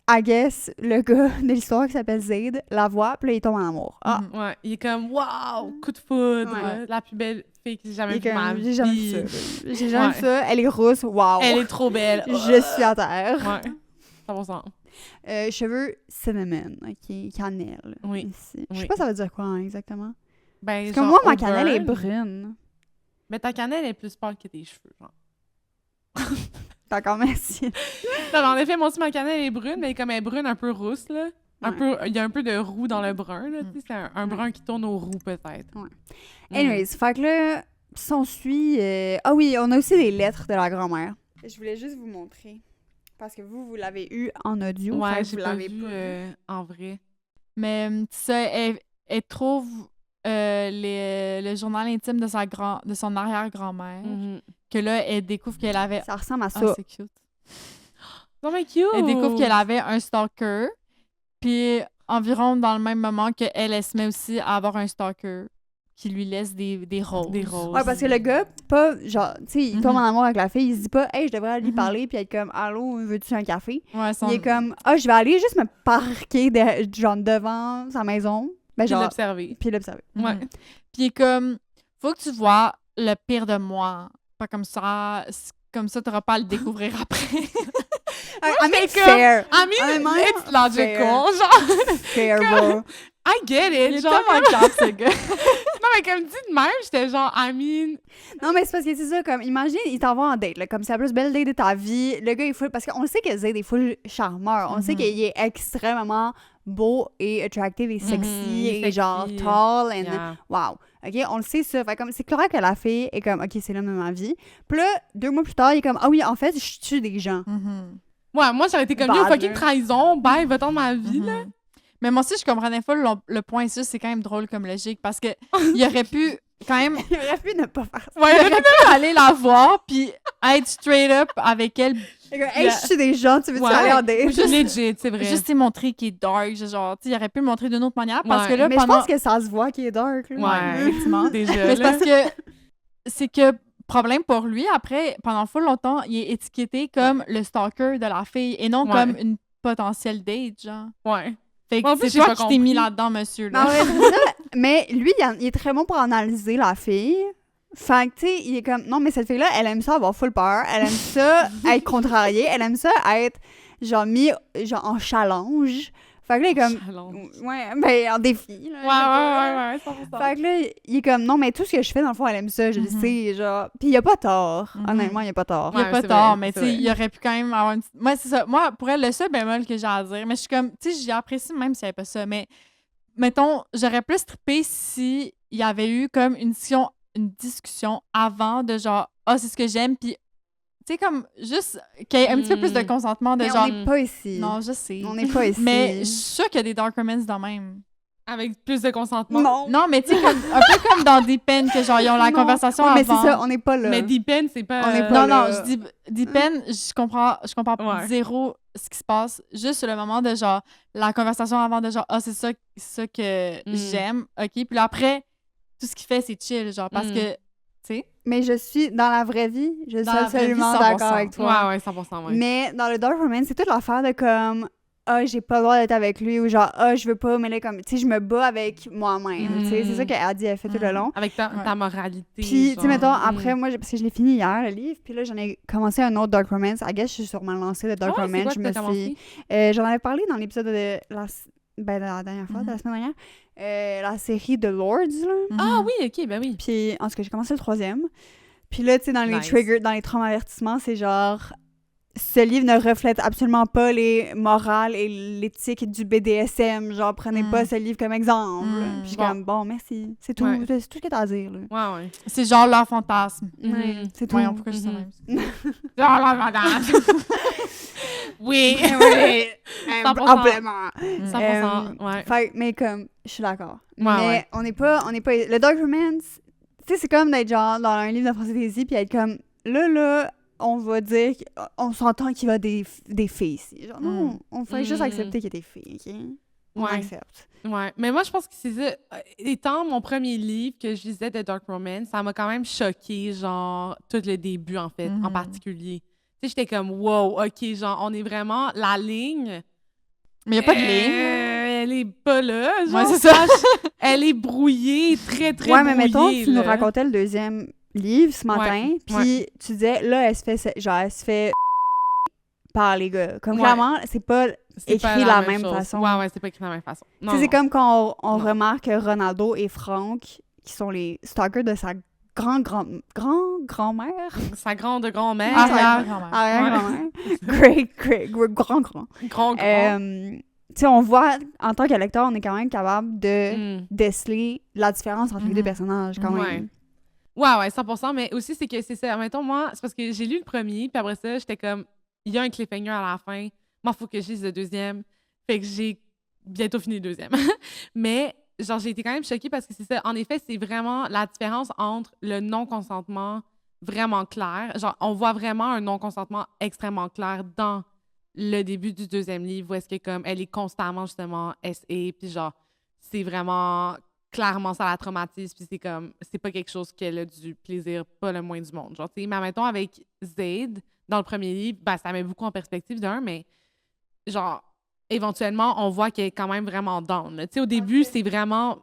Speaker 2: I guess, le gars de l'histoire qui s'appelle Zayd la voit, puis là, il tombe en amour. Ah,
Speaker 1: Ouais, il est comme, wow, coup de foudre,
Speaker 2: Ouais.
Speaker 1: la plus belle fille que j'ai
Speaker 2: il
Speaker 1: jamais
Speaker 2: est
Speaker 1: vue de ma
Speaker 2: comme,
Speaker 1: vie.
Speaker 2: j'ai jamais vu ça. J'ai jamais vu ça. Elle est rousse, wow.
Speaker 1: Elle est trop belle.
Speaker 2: Je suis à terre.
Speaker 1: Ouais, 100%.
Speaker 2: Cheveux cinnamon, ok, cannelle.
Speaker 1: Oui.
Speaker 2: Ici. Je sais
Speaker 1: Oui.
Speaker 2: pas ça veut dire quoi, hein, exactement.
Speaker 1: Ben,
Speaker 2: Parce que
Speaker 1: genre,
Speaker 2: moi, ma
Speaker 1: au
Speaker 2: cannelle est
Speaker 1: burn.
Speaker 2: brune.
Speaker 1: Mais ta cannelle est plus pâle que tes cheveux, genre.
Speaker 2: D'accord, merci.
Speaker 1: Non, en effet, moi aussi, ma cannelle est brune, mais comme elle est brune un peu rousse, là. Un
Speaker 2: Ouais.
Speaker 1: peu, il y a un peu de roux dans le brun, là. Tu sais, c'est un brun qui tourne au roux, peut-être.
Speaker 2: Ouais.
Speaker 1: Mm.
Speaker 2: Anyways, fait que là, s'ensuit... Ah oui, on a aussi des lettres de la grand-mère. Je voulais juste vous montrer. Parce que vous l'avez eu en audio. fait
Speaker 1: Ouais,
Speaker 2: que
Speaker 1: j'ai
Speaker 2: vous
Speaker 1: pas
Speaker 2: l'avez
Speaker 1: vu
Speaker 2: pas.
Speaker 1: en vrai.
Speaker 3: Mais ça, elle trouve le journal intime de son arrière-grand-mère.
Speaker 1: Mhm.
Speaker 3: Que là, elle découvre qu'elle avait...
Speaker 2: Ça ressemble à
Speaker 3: Ah,
Speaker 2: ça.
Speaker 3: c'est cute.
Speaker 1: Non, mais cute!
Speaker 3: Elle découvre qu'elle avait un stalker. Puis environ dans le même moment qu'elle se met aussi à avoir un stalker qui lui laisse des roses.
Speaker 1: Des roses.
Speaker 2: Ouais, parce que le gars, pas genre, tu sais, il tombe
Speaker 3: Mhm.
Speaker 2: en amour avec la fille, il se dit pas, hey, je devrais aller lui
Speaker 3: Mhm.
Speaker 2: parler, puis être comme, allô, veux-tu un café?
Speaker 3: Ouais, son...
Speaker 2: Il est comme, ah, je vais aller juste me parquer genre devant sa maison. Ben,
Speaker 1: Puis
Speaker 2: genre,
Speaker 1: l'observer.
Speaker 2: puis l'observer.
Speaker 3: Mhm.
Speaker 1: Ouais.
Speaker 3: Puis il est comme, faut que tu vois le pire de moi. Pas comme ça, t'auras pas à le découvrir après.
Speaker 2: I mean,
Speaker 1: j'étais
Speaker 2: fair.
Speaker 1: I mean,
Speaker 2: Honnêtement,
Speaker 1: it's logical,
Speaker 2: fair.
Speaker 1: genre.
Speaker 2: Fair, bro.
Speaker 1: I get
Speaker 3: Il est
Speaker 1: it, genre.
Speaker 3: tellement cap, ce gars.
Speaker 1: Non, mais comme dit de même, j'étais genre, I mean...
Speaker 2: Non, mais c'est parce que c'est ça, comme, imagine, il t'envoie en date, là, comme c'est la plus belle date de ta vie. Le gars, il est full, parce qu'on sait que Zayd est full charmeur. On sait
Speaker 3: Mhm.
Speaker 2: qu'il est extrêmement beau et attractive et sexy
Speaker 1: Mhm,
Speaker 2: et
Speaker 1: sexy.
Speaker 2: genre tall and
Speaker 1: Yeah.
Speaker 2: wow. OK, on le sait ça. Fait comme, c'est clair que la fille est comme, OK, c'est l'homme de ma vie. Puis là, 2 mois plus tard, il est comme, ah oui, en fait, je tue des gens.
Speaker 3: Mhm.
Speaker 1: Ouais, moi, j'aurais été comme,
Speaker 2: Bad,
Speaker 1: yo, fucking
Speaker 2: là.
Speaker 1: trahison, bye, va-t'en de ma vie, là.
Speaker 3: Mhm. Mais moi aussi, je comprenais pas le point ça, c'est quand même drôle comme logique parce que il aurait pu quand même
Speaker 2: Il aurait pu ne pas faire ça.
Speaker 3: il aurait pu aller la voir puis être straight up avec elle,
Speaker 2: Il est comme, hey, je tue des gens, tu veux-tu
Speaker 1: Ouais.
Speaker 2: aller en
Speaker 3: Ou
Speaker 2: date?
Speaker 3: juste-
Speaker 1: Legit, c'est vrai.
Speaker 3: juste montrer qu'il est dark, genre, tu sais, il aurait pu le montrer d'une autre manière parce
Speaker 1: Ouais.
Speaker 3: que là
Speaker 2: Mais je
Speaker 3: pendant
Speaker 2: pense que ça se voit qu'il est dark. Là.
Speaker 1: Ouais,
Speaker 3: effectivement.
Speaker 1: déjà,
Speaker 3: Mais c'est
Speaker 1: là.
Speaker 3: parce que c'est que problème pour lui après pendant full longtemps, il est étiqueté comme le stalker de la fille et non
Speaker 1: Ouais.
Speaker 3: comme potentiel date, genre.
Speaker 1: Ouais.
Speaker 3: Fait que
Speaker 1: Moi, en plus,
Speaker 3: c'est
Speaker 1: j'ai
Speaker 3: toi
Speaker 1: pas
Speaker 3: qui t'es mis
Speaker 1: compris.
Speaker 3: là-dedans, monsieur,
Speaker 2: Ben
Speaker 3: là.
Speaker 2: ouais, c'est ça. Mais lui, il est très bon pour analyser la fille. Fait que, tu sais, il est comme, non, mais cette fille-là, elle aime ça avoir full peur. Elle aime ça être contrariée. Elle aime ça être, genre, mis genre, en challenge. Fait que là, il est comme,
Speaker 1: Challenge.
Speaker 2: ouais, ben, en défi, là.
Speaker 1: Ouais, 100%.
Speaker 2: Fait que là, il est comme, non, mais tout ce que je fais, dans le fond, elle aime ça, je le
Speaker 3: Mhm.
Speaker 2: sais, genre. Puis il a pas tort.
Speaker 3: Mhm.
Speaker 2: Honnêtement, il a pas tort.
Speaker 3: Il y a
Speaker 1: Ouais,
Speaker 3: pas
Speaker 1: c'est
Speaker 3: tort,
Speaker 1: vrai,
Speaker 3: mais
Speaker 1: c'est
Speaker 3: tu sais,
Speaker 1: vrai.
Speaker 3: il aurait pu quand même avoir une petite... Moi, c'est ça. Moi, pour elle, le seul bémol que j'ai à dire, mais je suis comme, tu sais, j'apprécie même s'il n'y avait pas ça, mais mettons, j'aurais plus trippé si il y avait eu comme une discussion avant de genre, ah, c'est ce que j'aime, puis tu sais, comme, juste qu'il y ait un petit peu plus de consentement de
Speaker 2: Mais
Speaker 3: genre,
Speaker 2: on n'est pas ici.
Speaker 3: non, je sais.
Speaker 2: On n'est pas ici.
Speaker 3: Mais je suis sûre qu'il y a des dark romance de même.
Speaker 1: Avec plus de consentement.
Speaker 2: Non.
Speaker 3: Non, mais tu sais, comme, un peu comme dans Deep End, que genre, ils ont la
Speaker 2: Non.
Speaker 3: conversation
Speaker 2: Ouais,
Speaker 3: avant.
Speaker 2: mais c'est ça, on n'est pas là.
Speaker 1: Mais Deep End, c'est pas...
Speaker 2: On est pas
Speaker 3: Non,
Speaker 2: là.
Speaker 3: non, je dis Deep End, je comprends
Speaker 1: Ouais.
Speaker 3: zéro ce qui se passe. Juste sur le moment de genre, la conversation avant de genre, ah, c'est ça que j'aime, ok. Puis là, après, tout ce qu'il fait, c'est chill, genre, parce que, tu sais.
Speaker 2: Mais je suis, dans la vraie vie, je suis
Speaker 3: Dans la vraie vie,
Speaker 2: absolument
Speaker 3: 100%.
Speaker 2: d'accord avec toi.
Speaker 1: Ouais, 100%, ouais.
Speaker 2: Mais dans le dark romance, c'est toute l'affaire de comme, ah, j'ai pas le droit d'être avec lui, ou genre, ah, je veux pas mêler comme, tu sais, je me bats avec moi-même, tu sais, c'est ça qu'elle dit, elle fait tout le long.
Speaker 1: Avec ta moralité.
Speaker 2: Puis, tu sais,
Speaker 1: genre.
Speaker 2: mettons, après, moi, parce que je l'ai fini hier, le livre, puis là, j'en ai commencé un autre dark romance. I guess, je suis sûrement lancée de dark
Speaker 1: Ah ouais, c'est
Speaker 2: romance.
Speaker 1: quoi
Speaker 2: Je
Speaker 1: que
Speaker 2: me
Speaker 1: t'as
Speaker 2: suis...
Speaker 1: commencé?
Speaker 2: J'en avais parlé dans l'épisode de la dernière fois, de la semaine dernière. La série The Lords, là.
Speaker 1: Ah oui, ok, ben oui.
Speaker 2: Puis, en tout cas, j'ai commencé le 3e. Puis là, tu sais, dans les
Speaker 1: Nice.
Speaker 2: triggers, dans les traumas avertissements, c'est genre... Ce livre ne reflète absolument pas les morales et l'éthique du BDSM. Genre, prenez pas ce livre comme exemple. Puis je suis
Speaker 1: Bon.
Speaker 2: comme, bon, merci. C'est tout,
Speaker 1: Ouais.
Speaker 2: c'est tout ce que t'as à dire, là.
Speaker 1: Ouais, ouais.
Speaker 3: C'est genre leur fantasme.
Speaker 2: Ouais, c'est tout.
Speaker 3: Voyons, pourquoi je dis ça
Speaker 1: Mhm.
Speaker 3: même?
Speaker 1: Genre la madame. Oui,
Speaker 2: Oui,
Speaker 1: 100%.
Speaker 2: amplement.
Speaker 1: 100%, ouais.
Speaker 2: Fait, mais comme, je suis d'accord.
Speaker 1: Ouais,
Speaker 2: mais
Speaker 1: ouais.
Speaker 2: on n'est pas... Le dark romance, tu sais, c'est comme d'être genre dans un livre de fantasy puis être comme, là, on va dire, on s'entend qu'il y a des filles ici. Genre, non, on fait juste accepter qu'il y a des filles, OK? On
Speaker 1: Ouais.
Speaker 2: accepte.
Speaker 1: Ouais, mais moi, je pense que c'est ça. Étant mon premier livre que je lisais de Dark Romance, ça m'a quand même choqué, genre, tout le début, en fait, en particulier. Tu sais, j'étais comme, wow, OK, genre, on est vraiment... La ligne...
Speaker 3: Mais il n'y a pas de ligne.
Speaker 1: Elle est pas là, genre.
Speaker 3: Ouais, c'est ça.
Speaker 1: Elle est brouillée, très, très
Speaker 2: Ouais,
Speaker 1: brouillée.
Speaker 2: mais mettons, tu nous
Speaker 1: là.
Speaker 2: racontais le deuxième livre ce matin,
Speaker 1: Ouais,
Speaker 2: puis tu disais, là, elle se fait par les gars. Comme
Speaker 1: Ouais.
Speaker 2: clairement, c'est pas
Speaker 1: C'est
Speaker 2: écrit
Speaker 1: pas
Speaker 2: la même
Speaker 1: chose.
Speaker 2: façon.
Speaker 1: Ouais, c'est pas écrit de la même façon.
Speaker 2: Tu sais, c'est comme quand on
Speaker 1: Non.
Speaker 2: remarque que Ronaldo et Franck, qui sont les stalkers de sa grand-mère.
Speaker 1: Sa grande-grand-mère.
Speaker 3: Arrière-grand-mère.
Speaker 2: Arrière-grand-mère. Grand-grand.
Speaker 1: Grand.
Speaker 2: Tu sais, on voit, en tant que lecteur, on est quand même capable de déceler la différence entre les deux personnages, quand même.
Speaker 1: Ouais, 100%, mais aussi, c'est que c'est ça. Mettons, moi, c'est parce que j'ai lu le premier, puis après ça, j'étais comme, il y a un cliffhanger à la fin. Moi, il faut que je lise le deuxième. Fait que j'ai bientôt fini le deuxième. Mais, genre, j'ai été quand même choquée parce que c'est ça. En effet, c'est vraiment la différence entre le non-consentement vraiment clair. Genre, on voit vraiment un non-consentement extrêmement clair dans le début du deuxième livre où est-ce que, comme, elle est constamment, justement, SA, puis genre, c'est vraiment... Clairement, ça la traumatise, puis c'est comme, c'est pas quelque chose qu'elle a du plaisir, pas le moins du monde. Genre, tu sais, mais mettons, avec Zayd, dans le premier livre, ben, ça met beaucoup en perspective d'un, mais genre, éventuellement, on voit qu'elle est quand même vraiment down. Tu sais, au début, c'est vraiment,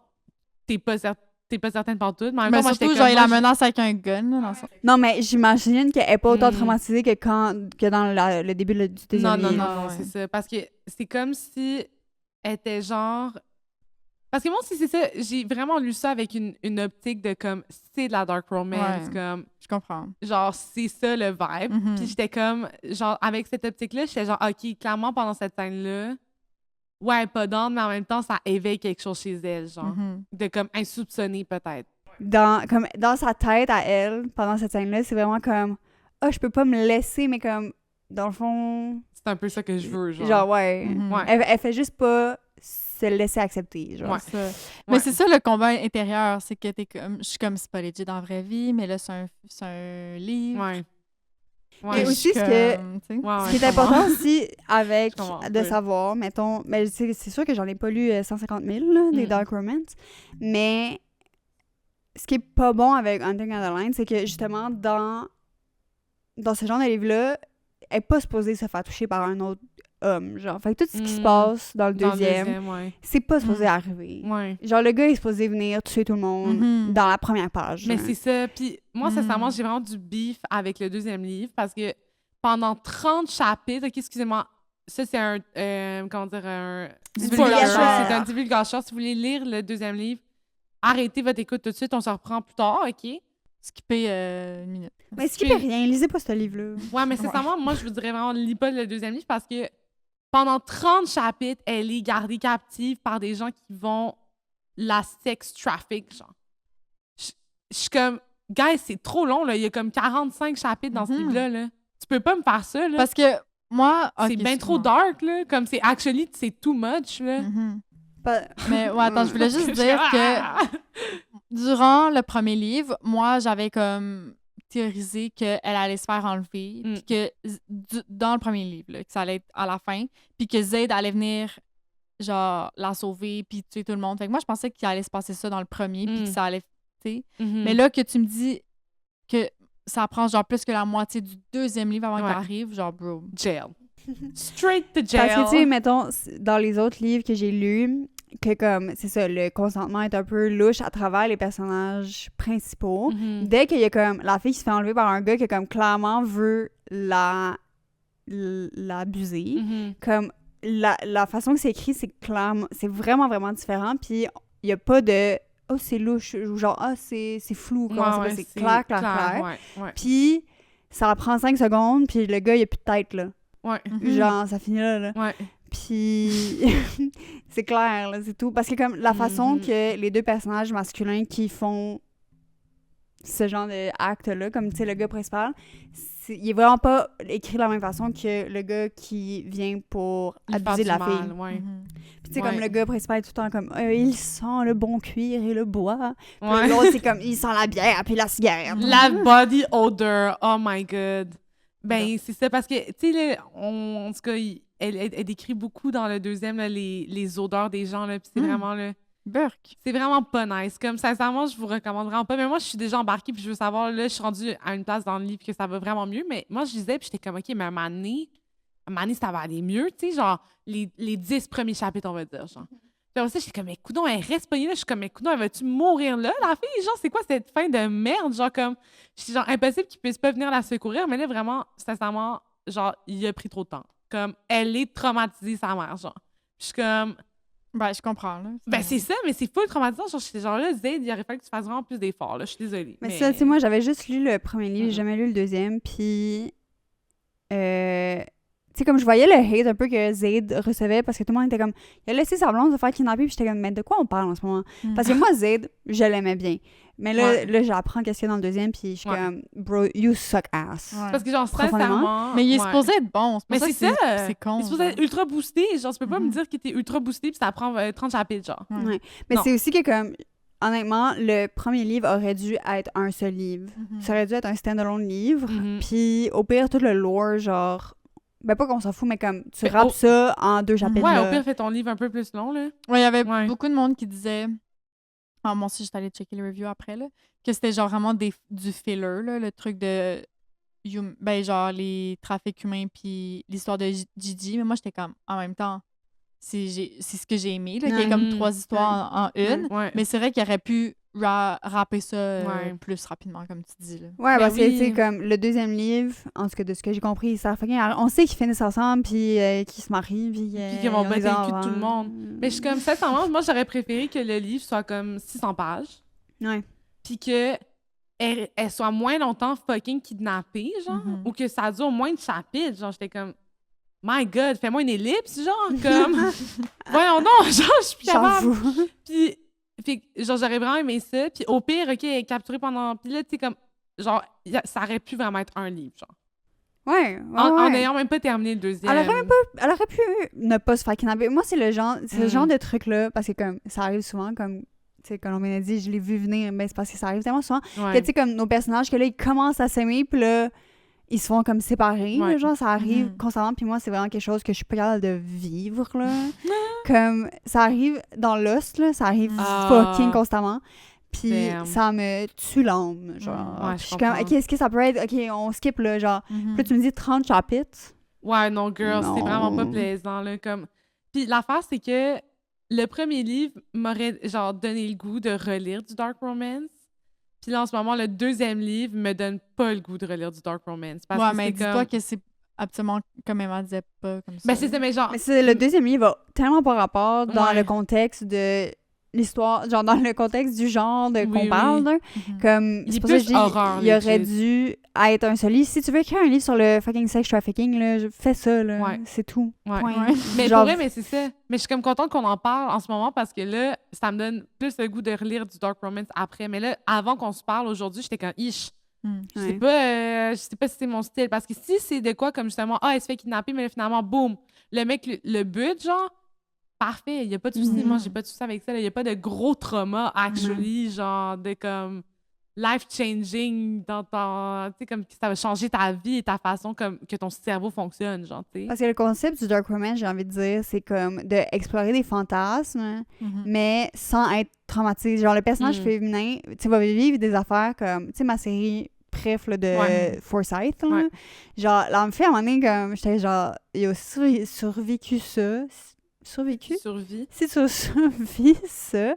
Speaker 1: t'es pas certaine partout, mais en même
Speaker 3: Mais
Speaker 1: temps, moi,
Speaker 3: surtout,
Speaker 1: j'étais
Speaker 3: genre,
Speaker 1: comme,
Speaker 3: il
Speaker 1: moi,
Speaker 3: la menace avec un gun, là, dans son...
Speaker 2: Non, mais j'imagine qu'elle n'est pas autant traumatisée que dans le début du deuxième livre.
Speaker 1: Non,
Speaker 3: ouais.
Speaker 1: c'est ça. Parce que c'est comme si elle était genre... Parce que moi aussi, c'est ça, j'ai vraiment lu ça avec une optique de comme, c'est de la dark romance,
Speaker 3: Ouais.
Speaker 1: comme,
Speaker 3: Je comprends.
Speaker 1: genre, c'est ça le vibe.
Speaker 3: Mhm.
Speaker 1: Puis j'étais comme, genre, avec cette optique-là, j'étais genre, OK, clairement, pendant cette scène-là, ouais, pas d'âme, mais en même temps, ça éveille quelque chose chez elle, genre,
Speaker 3: Mhm.
Speaker 1: de comme insoupçonné peut-être.
Speaker 2: Dans sa tête à elle, pendant cette scène-là, c'est vraiment comme, je peux pas me laisser, mais comme, dans le fond...
Speaker 1: C'est un peu ça que je veux, genre.
Speaker 2: Genre, ouais.
Speaker 3: Mhm.
Speaker 1: Ouais.
Speaker 2: Elle fait juste pas se laisser accepter, genre.
Speaker 1: Ouais.
Speaker 3: Ça. Mais c'est ça le combat intérieur, c'est que t'es comme, je suis comme, c'est pas legit dans la vraie vie, mais là, c'est un livre.
Speaker 1: Ouais.
Speaker 2: Et
Speaker 1: Ouais.
Speaker 2: aussi,
Speaker 3: Je suis
Speaker 2: ce que-
Speaker 3: comme, tu sais.
Speaker 1: Ouais,
Speaker 2: Ce
Speaker 1: ouais,
Speaker 2: qui
Speaker 1: je
Speaker 2: est
Speaker 1: comprends.
Speaker 2: important aussi avec
Speaker 1: Je comprends,
Speaker 2: de
Speaker 1: oui.
Speaker 2: savoir, mettons, mais c'est sûr que j'en ai pas lu 150 000 là, des dark romance, mais ce qui est pas bon avec Hunting on the Line, c'est que justement dans ce genre de livre-là, elle est pas supposée se faire toucher par un autre homme, genre. Fait que tout ce qui se
Speaker 1: Mm.
Speaker 2: passe dans le
Speaker 1: Dans le
Speaker 2: deuxième,
Speaker 1: ouais.
Speaker 2: c'est pas supposé arriver.
Speaker 1: Ouais.
Speaker 2: Genre, le gars est supposé venir tuer tout le monde
Speaker 3: Mhm.
Speaker 2: dans la première page.
Speaker 1: Mais
Speaker 2: hein.
Speaker 1: c'est ça. Puis moi,
Speaker 3: Mm.
Speaker 1: sincèrement, j'ai vraiment du beef avec le deuxième livre parce que pendant 30 chapitres, OK, excusez-moi, ça, c'est un, comment dire, un
Speaker 2: Divulgateur.
Speaker 1: spoiler. C'est un divulgateur. Si vous voulez lire le deuxième livre, arrêtez votre écoute tout de suite. On se reprend plus tard, OK?
Speaker 3: Skipper une minute.
Speaker 2: Mais skippez rien, lisez pas ce livre-là.
Speaker 1: Ouais, mais sincèrement, moi, je vous dirais vraiment, lis pas le deuxième livre parce que pendant 30 chapitres, elle est gardée captive par des gens qui vont la sex traffic, genre. Je suis comme, guys, c'est trop long, là. Il y a comme 45 chapitres dans ce
Speaker 3: Mhm.
Speaker 1: livre-là, là. Tu peux pas me faire ça, là.
Speaker 3: Parce que moi...
Speaker 1: c'est
Speaker 3: ok,
Speaker 1: bien trop
Speaker 3: excuse-moi.
Speaker 1: dark, là. Comme c'est actually, c'est too much, là.
Speaker 3: Mhm.
Speaker 2: Pas-
Speaker 3: Mais ouais, attends, je voulais juste
Speaker 1: Je suis
Speaker 3: dire
Speaker 1: comme,
Speaker 3: que
Speaker 1: ah!
Speaker 3: durant le premier livre, moi, j'avais comme théorisé qu'elle allait se faire enlever,
Speaker 1: Mm.
Speaker 3: puis que dans le premier livre, là, que ça allait être à la fin, puis que Zayd allait venir, genre, la sauver, puis tuer tout le monde. Fait que moi, je pensais qu'il allait se passer ça dans le premier, puis
Speaker 1: Mm.
Speaker 3: que ça allait, tu sais.
Speaker 1: Mhm.
Speaker 3: Mais là, que tu me dis que ça prend, genre, plus que la moitié du deuxième livre avant
Speaker 1: Ouais.
Speaker 3: qu'il arrive, genre, bro.
Speaker 1: Jail. Straight to jail.
Speaker 2: Parce que, tu sais, mettons, dans les autres livres que j'ai lus, que comme, c'est ça, le consentement est un peu louche à travers les personnages principaux.
Speaker 1: Mhm.
Speaker 2: Dès qu'il y a comme la fille qui se fait enlever par un gars qui comme clairement veut l'abuser,
Speaker 1: Mhm.
Speaker 2: comme la façon que c'est écrit, c'est clairement, c'est vraiment, vraiment différent. Puis il n'y a pas de « oh, c'est louche » ou genre « ah, c'est flou »,
Speaker 1: Ouais,
Speaker 2: comment
Speaker 1: ouais,
Speaker 2: c'est clair.
Speaker 1: Ouais, ouais.
Speaker 2: Puis ça prend 5 secondes, puis le gars, il n'y a plus de tête, là.
Speaker 1: Ouais.
Speaker 3: Mhm.
Speaker 2: Genre, ça finit là.
Speaker 1: Ouais.
Speaker 2: Puis c'est clair, là, c'est tout. Parce que comme la façon
Speaker 1: Mhm.
Speaker 2: que les deux personnages masculins qui font ce genre d'acte-là, comme tu sais, le gars principal, il est vraiment pas écrit de la même façon que le gars qui vient pour
Speaker 1: Il fait
Speaker 2: abuser
Speaker 1: du
Speaker 2: la
Speaker 1: mal,
Speaker 2: fille.
Speaker 1: ouais.
Speaker 3: Mhm.
Speaker 2: Puis tu sais,
Speaker 1: Ouais.
Speaker 2: comme le gars principal est tout le temps comme il sent le bon cuir et le bois. Puis
Speaker 1: Ouais.
Speaker 2: l'autre, c'est comme il sent la bière puis la cigarette.
Speaker 1: La body odor, oh my god. Ben, c'est ça, parce que, tu sais, là, en tout cas, elle décrit beaucoup dans le deuxième, là, les odeurs des gens, là, puis c'est
Speaker 3: Mm.
Speaker 1: vraiment, là,
Speaker 3: Burk.
Speaker 1: c'est vraiment pas nice. Comme, sincèrement, je vous recommande vraiment pas. Mais moi, je suis déjà embarquée, puis je veux savoir, là, je suis rendue à une place dans le livre que ça va vraiment mieux. Mais moi, je lisais, puis j'étais comme, OK, mais à un moment donné, ça va aller mieux, tu sais, genre, les 10 premiers chapitres, on va dire, genre. Puis aussi, j'étais comme, mais coudonc, elle reste pognée là. Je suis comme, mais coudonc, elle va-tu mourir là, la fille? Genre, c'est quoi cette fin de merde? Genre, comme, c'est genre impossible qu'ils puissent pas venir la secourir. Mais là, vraiment, sincèrement, genre, il a pris trop de temps. Comme, elle est traumatisée, sa mère, genre. Je suis comme,
Speaker 3: Ben, je comprends, là.
Speaker 1: ben c'est ça, mais c'est full traumatisant. Genre là, Zayd, il aurait fallu que tu fasses vraiment plus d'efforts, là. Je suis désolée.
Speaker 2: Mais ça, tu sais, moi, j'avais juste lu le premier livre, j'ai
Speaker 1: Mhm.
Speaker 2: jamais lu le deuxième, puis... tu sais, comme je voyais le hate un peu que Zayd recevait, parce que tout le monde était comme... Il a laissé sa blonde se faire kidnapper, puis j'étais comme, mais de quoi on parle en ce moment?
Speaker 3: Mhm.
Speaker 2: Parce que moi, Zayd, je l'aimais bien. Mais là,
Speaker 1: Ouais.
Speaker 2: là j'apprends qu'est-ce qu'il y a dans le deuxième, puis je suis
Speaker 1: Ouais.
Speaker 2: comme, bro, you suck ass.
Speaker 3: Ouais.
Speaker 1: Parce que, genre,
Speaker 2: Profondément.
Speaker 1: sincèrement...
Speaker 3: Mais il est
Speaker 1: ouais.
Speaker 3: supposé être bon.
Speaker 1: Mais
Speaker 3: pour
Speaker 1: c'est
Speaker 3: que
Speaker 1: ça!
Speaker 3: C'est con.
Speaker 1: Il est supposé être ultra boosté. Genre, tu peux pas me
Speaker 3: Mhm.
Speaker 1: dire qu'il était ultra boosté puis ça prend 30 chapitres, genre.
Speaker 3: Ouais.
Speaker 2: Ouais. Mais
Speaker 1: Non.
Speaker 2: c'est aussi que, comme, honnêtement, le premier livre aurait dû être un seul livre.
Speaker 3: Mhm.
Speaker 2: Ça aurait dû être un stand-alone livre.
Speaker 1: Mhm.
Speaker 2: Puis, au pire, tout le lore, genre... Ben, pas qu'on s'en fout, mais comme, tu
Speaker 1: Mais
Speaker 2: rappes
Speaker 1: au-
Speaker 2: ça en 2 chapitres.
Speaker 1: Ouais,
Speaker 2: là.
Speaker 1: au pire, fais ton livre un peu plus long, là.
Speaker 3: Ouais, il y avait
Speaker 1: Ouais.
Speaker 3: beaucoup de monde qui disait. Ah, moi aussi, j'étais allée checker les reviews après, là. Que c'était genre vraiment du filler, là, le truc de. Ben, genre les trafics humains puis l'histoire de Gigi. Mais moi, j'étais comme, en même temps, c'est ce que j'ai aimé, là, qu'il y ait comme
Speaker 1: Mhm.
Speaker 3: 3 histoires en une.
Speaker 1: Ouais.
Speaker 3: Mais c'est vrai qu'il aurait pu rapper ça
Speaker 1: Ouais.
Speaker 3: plus rapidement, comme tu dis, là.
Speaker 2: Ouais,
Speaker 1: Ben
Speaker 2: parce que,
Speaker 1: oui.
Speaker 2: tu sais, comme, le deuxième livre, en tout cas, de ce que j'ai compris, ça fucking... On sait qu'ils finissent ensemble, puis qu'ils se marient, puis...
Speaker 1: qu'ils vont
Speaker 2: ils ont
Speaker 1: battre
Speaker 2: des
Speaker 1: le cul de
Speaker 2: enfants.
Speaker 1: tout le monde. Mais je suis comme, sincèrement, moi, j'aurais préféré que le livre soit comme 600 pages.
Speaker 2: Ouais.
Speaker 1: Puis que elle soit moins longtemps fucking kidnappée, genre.
Speaker 3: Mhm.
Speaker 1: Ou que ça dure moins de chapitres. Genre, j'étais comme, my God, fais-moi une ellipse, genre. Comme, voyons donc, genre, je suis plus capable.
Speaker 2: J'avoue.
Speaker 1: Puis, genre, j'aurais vraiment aimé ça. Puis au pire, OK, elle est capturée pendant... Puis là, tu sais, comme, genre, ça aurait pu vraiment être un livre, genre.
Speaker 2: Ouais,
Speaker 1: En
Speaker 2: ouais.
Speaker 1: n'ayant même pas terminé le deuxième.
Speaker 2: Elle aurait Elle aurait pu ne pas se faire kidnapper. Moi, c'est le genre de truc-là, parce que comme ça arrive souvent, comme, tu sais, comme on m'a dit, je l'ai vu venir, mais c'est parce que ça arrive tellement souvent,
Speaker 1: Ouais.
Speaker 2: que tu sais, comme nos personnages, que là, ils commencent à s'aimer, puis là, ils se font comme séparer,
Speaker 1: Ouais.
Speaker 2: là, genre, ça arrive
Speaker 3: Mhm.
Speaker 2: constamment, puis moi, c'est vraiment quelque chose que je suis pas capable de vivre, là. Comme, ça arrive dans Lost, là, ça arrive
Speaker 1: Ah.
Speaker 2: fucking constamment. Puis
Speaker 1: Damn.
Speaker 2: ça me tue l'âme, genre.
Speaker 1: Ouais,
Speaker 2: Puis
Speaker 1: je
Speaker 2: je suis comme,
Speaker 1: comprends.
Speaker 2: OK, est-ce que ça peut être... OK, on skip, là, genre...
Speaker 3: Mhm.
Speaker 2: Puis là, tu me dis 30 chapitres.
Speaker 1: Ouais, non, girl, c'est vraiment pas
Speaker 2: Non.
Speaker 1: plaisant, là, comme... Puis l'affaire, c'est que le premier livre m'aurait, genre, donné le goût de relire du dark romance. Puis là, en ce moment, le deuxième livre me donne pas le goût de relire du dark romance. Parce
Speaker 3: Ouais,
Speaker 1: que
Speaker 3: mais
Speaker 1: c'est
Speaker 3: dis-toi
Speaker 1: comme...
Speaker 3: que c'est absolument, comme Emma disait, pas comme ça.
Speaker 1: Ben, c'est ça, mais genre...
Speaker 2: Mais c'est le deuxième livre a tellement pas rapport dans
Speaker 1: Ouais.
Speaker 2: le contexte de l'histoire, genre dans le contexte du genre
Speaker 1: Oui,
Speaker 2: qu'on
Speaker 1: oui.
Speaker 2: parle, là.
Speaker 3: Mhm.
Speaker 2: Comme,
Speaker 1: Il
Speaker 2: c'est
Speaker 1: est
Speaker 2: pour ça que je
Speaker 1: plus
Speaker 2: dis,
Speaker 1: horreur,
Speaker 2: il aurait
Speaker 1: legit.
Speaker 2: dû être un seul livre. Si tu veux écrire un livre sur le fucking sex trafficking, là, fais ça, là.
Speaker 1: Ouais.
Speaker 2: C'est tout.
Speaker 1: Ouais.
Speaker 2: Point.
Speaker 3: Ouais.
Speaker 1: Mais
Speaker 2: Genre,
Speaker 1: pour vrai, mais c'est ça. Mais je suis comme contente qu'on en parle en ce moment parce que là, ça me donne plus le goût de relire du dark romance après. Mais là, avant qu'on se parle aujourd'hui, j'étais comme, ish.
Speaker 3: Mm.
Speaker 1: Je
Speaker 2: Ouais.
Speaker 1: sais pas si c'est mon style. Parce que si c'est de quoi, comme justement, elle se fait kidnapper, mais là, finalement, boum, le mec, le but, genre, parfait, il y a pas de souci.
Speaker 2: Mhm.
Speaker 1: Moi, j'ai pas de souci avec ça. Il y a pas de gros trauma, actually, genre, de comme life-changing dans ton... Tu sais, comme que ça va changer ta vie et ta façon comme que ton cerveau fonctionne, genre, tu sais.
Speaker 2: Parce que le concept du dark romance, j'ai envie de dire, c'est comme d'explorer des fantasmes,
Speaker 3: Mhm.
Speaker 2: mais sans être traumatisé. Genre, le personnage
Speaker 1: Mm.
Speaker 2: féminin, tu sais, va vivre des affaires comme, tu sais, ma série préf là, de
Speaker 1: Ouais.
Speaker 2: Forsyth, là.
Speaker 1: Ouais.
Speaker 2: Genre, là, me fait à un moment donné, comme, j'étais genre, il a survécu ça. Survécu?
Speaker 1: Survie.
Speaker 2: Si tu as survécu ça,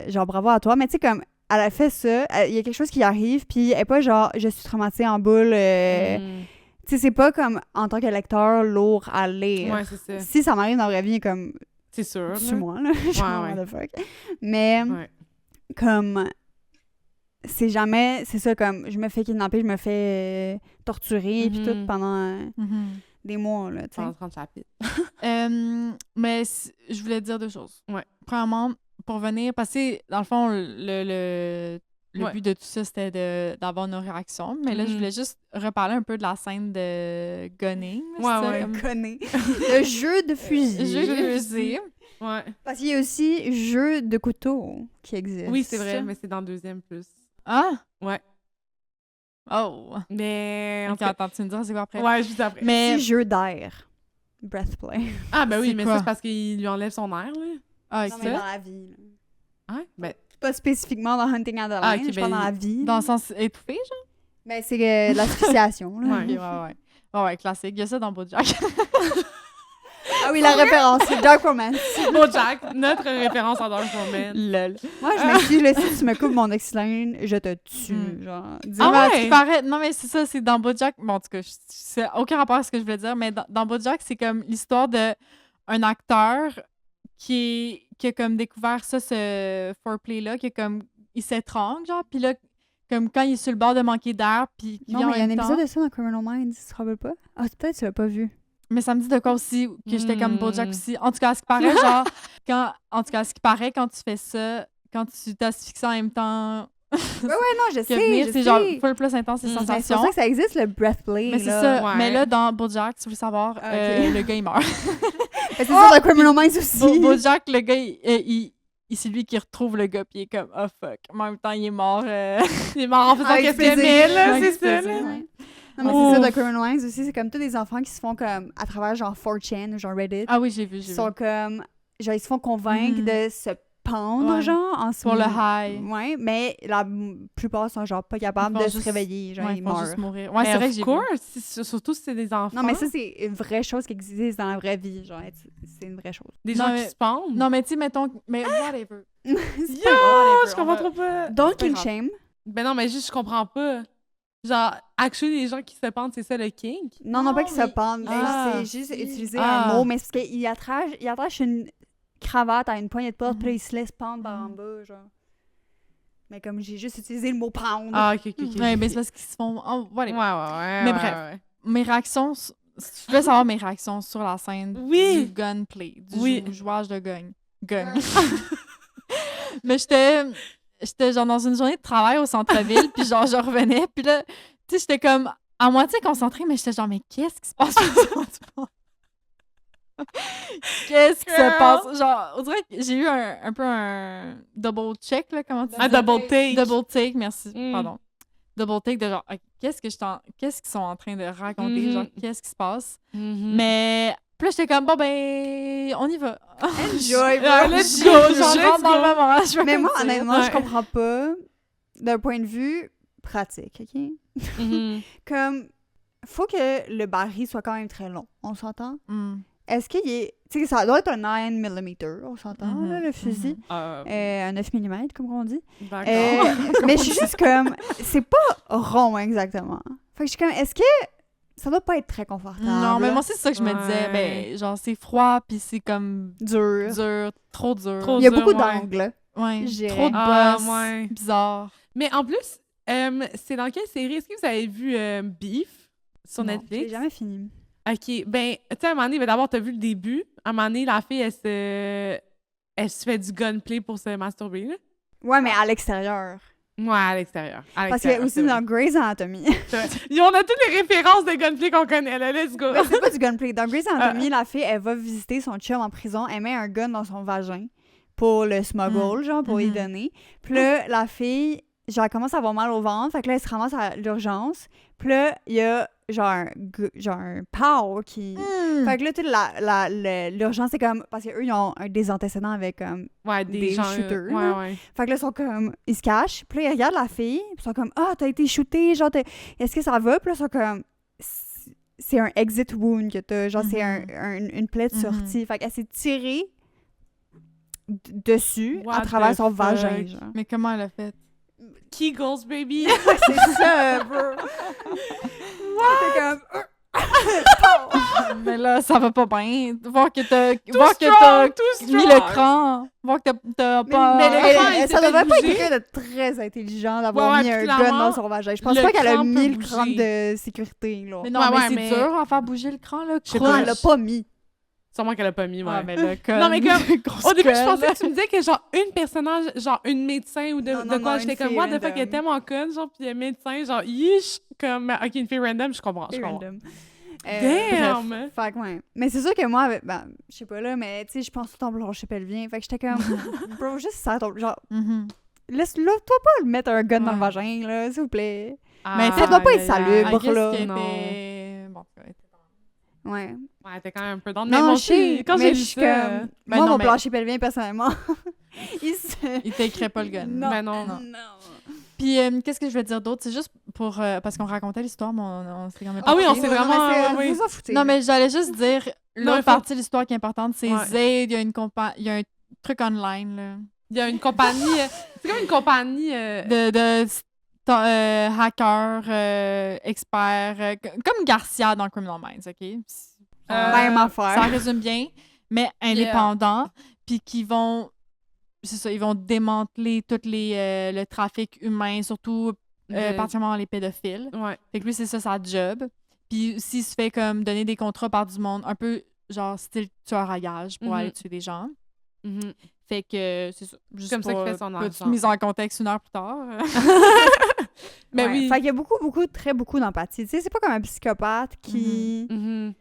Speaker 2: genre, bravo à toi. Mais tu sais, comme, elle a fait ça, il y a quelque chose qui arrive, puis elle est pas genre, je suis traumatisée en boule.
Speaker 1: Mm.
Speaker 2: Tu sais, c'est pas comme, en tant que lecteur, lourd à lire.
Speaker 1: Ouais, c'est ça.
Speaker 2: Si ça m'arrive dans la vraie vie, comme,
Speaker 1: C'est sûr.
Speaker 2: suis
Speaker 1: là.
Speaker 2: moi, là. Genre,
Speaker 1: ouais.
Speaker 2: what the fuck. Mais,
Speaker 1: Ouais.
Speaker 2: comme, c'est jamais, c'est ça, comme, je me fais kidnapper, je me fais torturer, puis
Speaker 1: Mhm.
Speaker 2: tout pendant
Speaker 3: Mhm.
Speaker 2: des mois, là, tu sais.
Speaker 1: Pendant 30 chapitres.
Speaker 3: Mais je voulais dire deux choses.
Speaker 1: Ouais.
Speaker 3: Premièrement, pour venir, parce que dans le fond, le
Speaker 1: Ouais.
Speaker 3: but de tout ça, c'était d'avoir nos réactions. Mais là, je
Speaker 1: Mhm.
Speaker 3: voulais juste reparler un peu de la scène de gunning. là,
Speaker 1: Ouais,
Speaker 3: c'est ça,
Speaker 1: ouais.
Speaker 3: comme-
Speaker 2: Connais. Le jeu de fusil.
Speaker 3: Jeu de fusil.
Speaker 1: Ouais.
Speaker 2: Parce qu'il y a aussi jeu de couteau qui existe.
Speaker 1: Oui, c'est vrai, mais c'est dans le deuxième plus.
Speaker 3: Ah!
Speaker 1: Ouais.
Speaker 3: Oh!
Speaker 1: Mais. en
Speaker 3: Ok,
Speaker 1: tout cas-
Speaker 3: attends, tu me diras c'est quoi après?
Speaker 1: Ouais, juste après.
Speaker 3: Mais...
Speaker 2: C'est jeu d'air. Breathplay.
Speaker 1: Ah, ben oui,
Speaker 3: c'est
Speaker 1: mais
Speaker 3: quoi?
Speaker 1: ça, c'est parce qu'il lui enlève son air, là.
Speaker 3: Ah,
Speaker 2: Non,
Speaker 3: ok.
Speaker 2: mais dans la vie. Là.
Speaker 1: Ouais. Ben.
Speaker 2: Pas spécifiquement dans Hunting Adeline,
Speaker 1: Ah, ok,
Speaker 2: je parle
Speaker 1: ben,
Speaker 2: dans la vie.
Speaker 3: Dans le sens étouffé, genre?
Speaker 2: Ben, c'est de l'asphyxiation, là.
Speaker 1: Ouais.
Speaker 3: Ok, ouais. Ouais, ouais, classique. Il y a ça dans BoJack.
Speaker 2: Ah oui, la référence, c'est Dark Romance.
Speaker 1: BoJack, notre référence en Dark Romance.
Speaker 3: Lol.
Speaker 2: Moi, je m'excuse, là, si tu me coupes mon oxylène, je te tue,
Speaker 3: Mm.
Speaker 2: genre.
Speaker 1: Ah
Speaker 3: Ah, mais à ce
Speaker 1: ouais?
Speaker 3: qui paraît... Non, mais c'est ça, c'est dans BoJack... Bon, en tout cas, c'est aucun rapport à ce que je voulais dire, mais dans BoJack, c'est comme l'histoire de un acteur qui a comme découvert ça, ce foreplay-là, qui est comme... Il s'étrangle, genre, puis là, comme quand il est sur le bord de manquer d'air, puis qu'il
Speaker 2: Non,
Speaker 3: vient en
Speaker 2: mais il y a un
Speaker 3: même temps.
Speaker 2: épisode de ça dans Criminal Minds, tu te rappelles pas? Ah, peut-être que tu l'as pas vu.
Speaker 3: Mais ça me dit de quoi aussi, que j'étais comme BoJack
Speaker 1: Hmm.
Speaker 3: aussi. En tout cas, à ce qui paraît, genre... En tout cas, à ce qui paraît, quand tu fais ça, quand tu t'asphyxies en même temps...
Speaker 2: Non, je
Speaker 3: que
Speaker 2: sais,
Speaker 3: venir,
Speaker 2: je
Speaker 3: c'est
Speaker 2: sais.
Speaker 3: genre full plus intense, les
Speaker 1: Mm.
Speaker 2: Ben, c'est
Speaker 3: sensations.
Speaker 2: pour ça que ça existe, le breathplay,
Speaker 3: Mais c'est
Speaker 2: là.
Speaker 3: ça.
Speaker 1: Ouais.
Speaker 3: Mais là, dans BoJack, si vous voulez savoir,
Speaker 2: Ah, ok.
Speaker 3: le gars, il meurt.
Speaker 2: Ben, c'est ça dans Criminal Minds aussi.
Speaker 3: BoJack, le gars, c'est lui qui retrouve le gars, puis il est comme, oh fuck. En même temps, il est mort.
Speaker 1: Il est mort en faisant
Speaker 2: Avec
Speaker 1: qu'est-ce qu'il
Speaker 2: plaisir.
Speaker 1: aimait, là,
Speaker 3: Avec
Speaker 1: c'est ça,
Speaker 3: plaisir.
Speaker 1: là.
Speaker 2: Ouais. Non, mais
Speaker 3: Oh.
Speaker 2: c'est ça, dans Criminal Minds aussi, c'est comme tous des enfants qui se font comme, à travers genre 4chan ou genre Reddit,
Speaker 3: Ah oui, j'ai vu,
Speaker 2: ils
Speaker 3: j'ai vu.
Speaker 2: sont comme, genre ils se font convaincre
Speaker 3: Mhm.
Speaker 2: de se pendre,
Speaker 3: Ouais.
Speaker 2: genre, en se
Speaker 3: Pour le high.
Speaker 2: Ouais, mais la plupart sont genre pas capables
Speaker 3: Ils font
Speaker 2: de se
Speaker 3: juste-
Speaker 2: réveiller, genre
Speaker 3: Ouais,
Speaker 2: ils
Speaker 3: ils font
Speaker 2: meurent.
Speaker 3: juste mourir. Ouais, c'est vrai que j'ai vu.
Speaker 1: Surtout si c'est des enfants.
Speaker 2: Non, mais ça, c'est une vraie chose qui existe dans la vraie vie, genre, c'est une vraie chose.
Speaker 1: Des
Speaker 3: Non,
Speaker 1: gens
Speaker 3: mais-
Speaker 1: qui se pendent.
Speaker 3: Non, mais tu sais, mettons... Mais whatever.
Speaker 2: C'est
Speaker 1: Yo,
Speaker 2: pas grave.
Speaker 1: je comprends trop pas.
Speaker 2: Don't
Speaker 3: c'est pas
Speaker 2: king
Speaker 3: grave.
Speaker 2: shame.
Speaker 1: Ben non, mais juste, je comprends pas. Genre, actually, les gens qui se pendent, c'est ça le kink?
Speaker 2: Non, pas
Speaker 3: Non,
Speaker 2: qu'ils se
Speaker 3: mais-
Speaker 2: pendent, mais
Speaker 1: Ah.
Speaker 2: c'est juste utiliser
Speaker 1: Ah.
Speaker 2: un mot, mais c'est parce qu'il attache une cravate à une poignée de porte, puis là, il se laisse pendre par en bas, genre. Mais comme j'ai juste utilisé le mot pendre.
Speaker 1: Ah, ok, ok, ok.
Speaker 3: Ouais, mais c'est parce qu'ils se font... Oh,
Speaker 1: Ouais,
Speaker 3: whatever.
Speaker 1: ouais.
Speaker 3: Mais
Speaker 1: ouais,
Speaker 3: bref.
Speaker 1: ouais.
Speaker 3: Mes réactions... Si tu veux savoir mes réactions sur la scène
Speaker 1: Oui.
Speaker 3: du gunplay, du
Speaker 1: Oui.
Speaker 3: jouage de gun. Mais j'étais genre dans une journée de travail au centre-ville, puis genre je revenais, puis là, tu sais, j'étais comme à moitié concentrée, mais j'étais genre, mais qu'est-ce qui se passe présentement? Qu'est-ce qui
Speaker 1: Girl.
Speaker 3: se passe? Genre, on dirait que j'ai eu un peu un double check, là, comment tu dis?
Speaker 1: Un double take.
Speaker 3: Double take, merci,
Speaker 1: Mm.
Speaker 3: pardon. Double take de genre, ok, qu'est-ce qu'ils sont en train de raconter?
Speaker 1: Mhm.
Speaker 3: Genre, qu'est-ce qui se passe?
Speaker 1: Mhm.
Speaker 3: Mais puis là, j'étais comme, bon, ben, on y va.
Speaker 2: Enjoy, bro.
Speaker 1: Ah, let's
Speaker 3: J'en
Speaker 1: go,
Speaker 3: rentre dans le moment. Je vais
Speaker 2: Mais
Speaker 3: comme
Speaker 2: moi,
Speaker 3: dire.
Speaker 2: honnêtement, je
Speaker 1: Ouais.
Speaker 2: comprends pas d'un point de vue pratique, OK?
Speaker 1: Mhm.
Speaker 2: Comme, faut que le baril soit quand même très long, on s'entend?
Speaker 3: Mm.
Speaker 2: Est-ce qu'il est... Tu sais, ça doit être un 9 mm, on s'entend,
Speaker 3: Mhm,
Speaker 2: là, le fusil. Un 9 mm, comme on dit.
Speaker 1: D'accord.
Speaker 2: Mais je suis juste comme... C'est pas rond, exactement. Fait que je suis comme, est-ce que ça doit pas être très confortable?
Speaker 3: Non, mais moi aussi, c'est ça que je me disais.
Speaker 1: Ouais.
Speaker 3: Ben, genre, c'est froid, puis c'est comme
Speaker 2: Dur.
Speaker 3: dur, trop dur.
Speaker 1: Trop
Speaker 2: Il y a
Speaker 1: dur,
Speaker 2: beaucoup
Speaker 1: ouais.
Speaker 2: d'angles.
Speaker 3: Ouais,
Speaker 2: je dirais.
Speaker 3: trop de
Speaker 1: Ah,
Speaker 3: boss,
Speaker 1: ouais.
Speaker 3: bizarre.
Speaker 1: Mais en plus, c'est dans quelle série? Est-ce que vous avez vu Beef sur
Speaker 2: Non,
Speaker 1: Netflix?
Speaker 2: j'ai jamais fini.
Speaker 1: OK. Ben, tu sais, à un moment donné, ben, d'abord, t'as vu le début. À un moment donné, la fille, elle se fait du gunplay pour se masturber, là.
Speaker 2: Ouais, mais à l'extérieur.
Speaker 1: Ouais, à l'extérieur.
Speaker 2: Parce que aussi dans Grey's Anatomy...
Speaker 1: On a toutes les références de gunplay qu'on connaît, là. Let's go!
Speaker 2: Mais c'est pas du gunplay. Dans Grey's Anatomy, la fille, elle va visiter son chum en prison, elle met un gun dans son vagin pour le smuggle, genre, pour lui donner. Puis là, la fille, genre, elle commence à avoir mal au ventre, fait que là, elle se ramasse à l'urgence. Puis là, il y a, genre, un pow qui... Fait que là, toute l'urgence, c'est comme... Parce qu'eux, ils ont des antécédents avec,
Speaker 1: Ouais,
Speaker 2: des
Speaker 1: gens,
Speaker 2: shooters,
Speaker 1: ouais,
Speaker 2: là.
Speaker 1: ouais.
Speaker 2: Fait que là, ils sont comme... Ils se cachent. Puis là, ils regardent la fille. Puis ils sont comme, ah, t'as été shootée, genre, est-ce que ça va? Puis là, ils sont comme... C'est un exit wound que t'as. Genre, c'est une plaie de sortie. Fait qu'elle s'est tirée dessus
Speaker 1: What
Speaker 2: à travers
Speaker 1: the
Speaker 2: son
Speaker 1: fuck?
Speaker 2: vagin, genre.
Speaker 3: Mais comment elle a fait?
Speaker 1: Kegels, baby!
Speaker 2: C'est ça, bro! C'était comme...
Speaker 3: Mais là, ça va pas bien. Voir que t'as
Speaker 1: Too
Speaker 3: mis
Speaker 1: strong!
Speaker 3: le cran. Voir que t'as pas...
Speaker 1: mais le cran, il
Speaker 2: ça
Speaker 1: s'est
Speaker 2: devrait
Speaker 1: fait
Speaker 2: pas être
Speaker 1: bouger.
Speaker 2: quelqu'un de très intelligent d'avoir
Speaker 1: Ouais,
Speaker 2: mis un
Speaker 1: puis
Speaker 2: gun
Speaker 1: clairement,
Speaker 2: dans son vagin. Je pense
Speaker 1: le
Speaker 2: pas qu'elle a
Speaker 1: cran
Speaker 2: mis
Speaker 1: peut
Speaker 2: le cran
Speaker 1: bouger.
Speaker 2: de sécurité, là.
Speaker 3: Mais non,
Speaker 1: Ouais,
Speaker 3: mais
Speaker 1: ouais,
Speaker 3: c'est
Speaker 1: mais-
Speaker 3: dur à faire bouger le cran, là.
Speaker 1: Je sais
Speaker 2: Non,
Speaker 1: pas.
Speaker 2: elle l'a pas mis.
Speaker 1: Sûrement qu'elle a pas mis, ouais.
Speaker 3: Ah, mais le con.
Speaker 1: Non, mais comme,
Speaker 3: grosse
Speaker 1: au début, je
Speaker 3: conne.
Speaker 1: pensais que tu me disais que, genre, une personnage, genre, une médecin ou de
Speaker 2: Non,
Speaker 1: quoi,
Speaker 2: non,
Speaker 1: j'étais
Speaker 2: une
Speaker 1: comme,
Speaker 2: fille
Speaker 1: what the fuck, elle est
Speaker 2: random.
Speaker 1: tellement conne, genre, pis le médecin, genre, yish, comme, ok, une fille random, je comprends, je
Speaker 2: C'est
Speaker 1: comprends.
Speaker 2: random.
Speaker 1: Damn!
Speaker 2: Bref. Fait que, ouais. Mais c'est sûr que moi, ben, je sais pas là, mais tu sais, je pense tout le temps blancher pelvien. Fait que j'étais comme, bro, juste ça, genre,
Speaker 3: Mhm.
Speaker 2: laisse-le, toi pas le mettre un gun dans le
Speaker 3: Ouais.
Speaker 2: vagin, là, s'il vous plaît.
Speaker 3: Mais
Speaker 2: ça doit pas être
Speaker 3: I
Speaker 2: salubre,
Speaker 3: guess
Speaker 2: là.
Speaker 3: qu'elle
Speaker 1: Non.
Speaker 3: était... Bon, ouais.
Speaker 2: Ouais.
Speaker 1: Ouais, t'es quand même un peu dans mais
Speaker 2: Non,
Speaker 1: moi
Speaker 2: je sais,
Speaker 1: aussi, quand
Speaker 2: mais
Speaker 1: j'ai
Speaker 2: je
Speaker 1: vu
Speaker 2: suis
Speaker 1: ça,
Speaker 2: comme,
Speaker 3: ben
Speaker 2: moi,
Speaker 3: non,
Speaker 2: mon
Speaker 3: mais-
Speaker 2: plancher pelvien, personnellement, il se...
Speaker 3: Il t'écrit pas le gun.
Speaker 2: Non.
Speaker 1: ben non.
Speaker 2: Non.
Speaker 3: Puis, qu'est-ce que je veux dire d'autre? C'est juste pour... parce qu'on racontait l'histoire, mais on s'est quand même
Speaker 1: Ah oui, on
Speaker 3: parti.
Speaker 1: s'est vraiment- ouais,
Speaker 2: Vous en foutez.
Speaker 3: Non, mais j'allais juste dire,
Speaker 1: Non, il
Speaker 3: l'autre
Speaker 1: faut-
Speaker 3: partie de l'histoire qui est importante, c'est
Speaker 1: Ouais.
Speaker 3: Zayd, il y a un truc online, là,
Speaker 1: Il y a une compagnie, c'est comme une compagnie,
Speaker 3: de hackers, experts, comme Garcia dans Criminal Minds, OK?
Speaker 2: Même
Speaker 3: Ça
Speaker 2: affaire.
Speaker 3: résume bien, mais indépendants, puis qui vont... C'est ça, ils vont démanteler tout le trafic humain, surtout particulièrement les pédophiles.
Speaker 1: ouais.
Speaker 3: Fait que lui, c'est ça sa job. Puis s'il se fait comme donner des contrats par du monde, un peu genre style tueur à gage pour
Speaker 1: Mhm.
Speaker 3: aller tuer des gens.
Speaker 1: Mhm.
Speaker 3: Fait que c'est ça. Juste
Speaker 1: Comme ça
Speaker 3: pour,
Speaker 1: qu'il fait son
Speaker 3: petite
Speaker 1: argent.
Speaker 3: mise en contexte 1 heure plus tard.
Speaker 1: Mais
Speaker 2: Ouais.
Speaker 1: oui.
Speaker 2: Fait qu'il y a beaucoup d'empathie. Tu sais, c'est pas comme un psychopathe qui
Speaker 1: Mhm.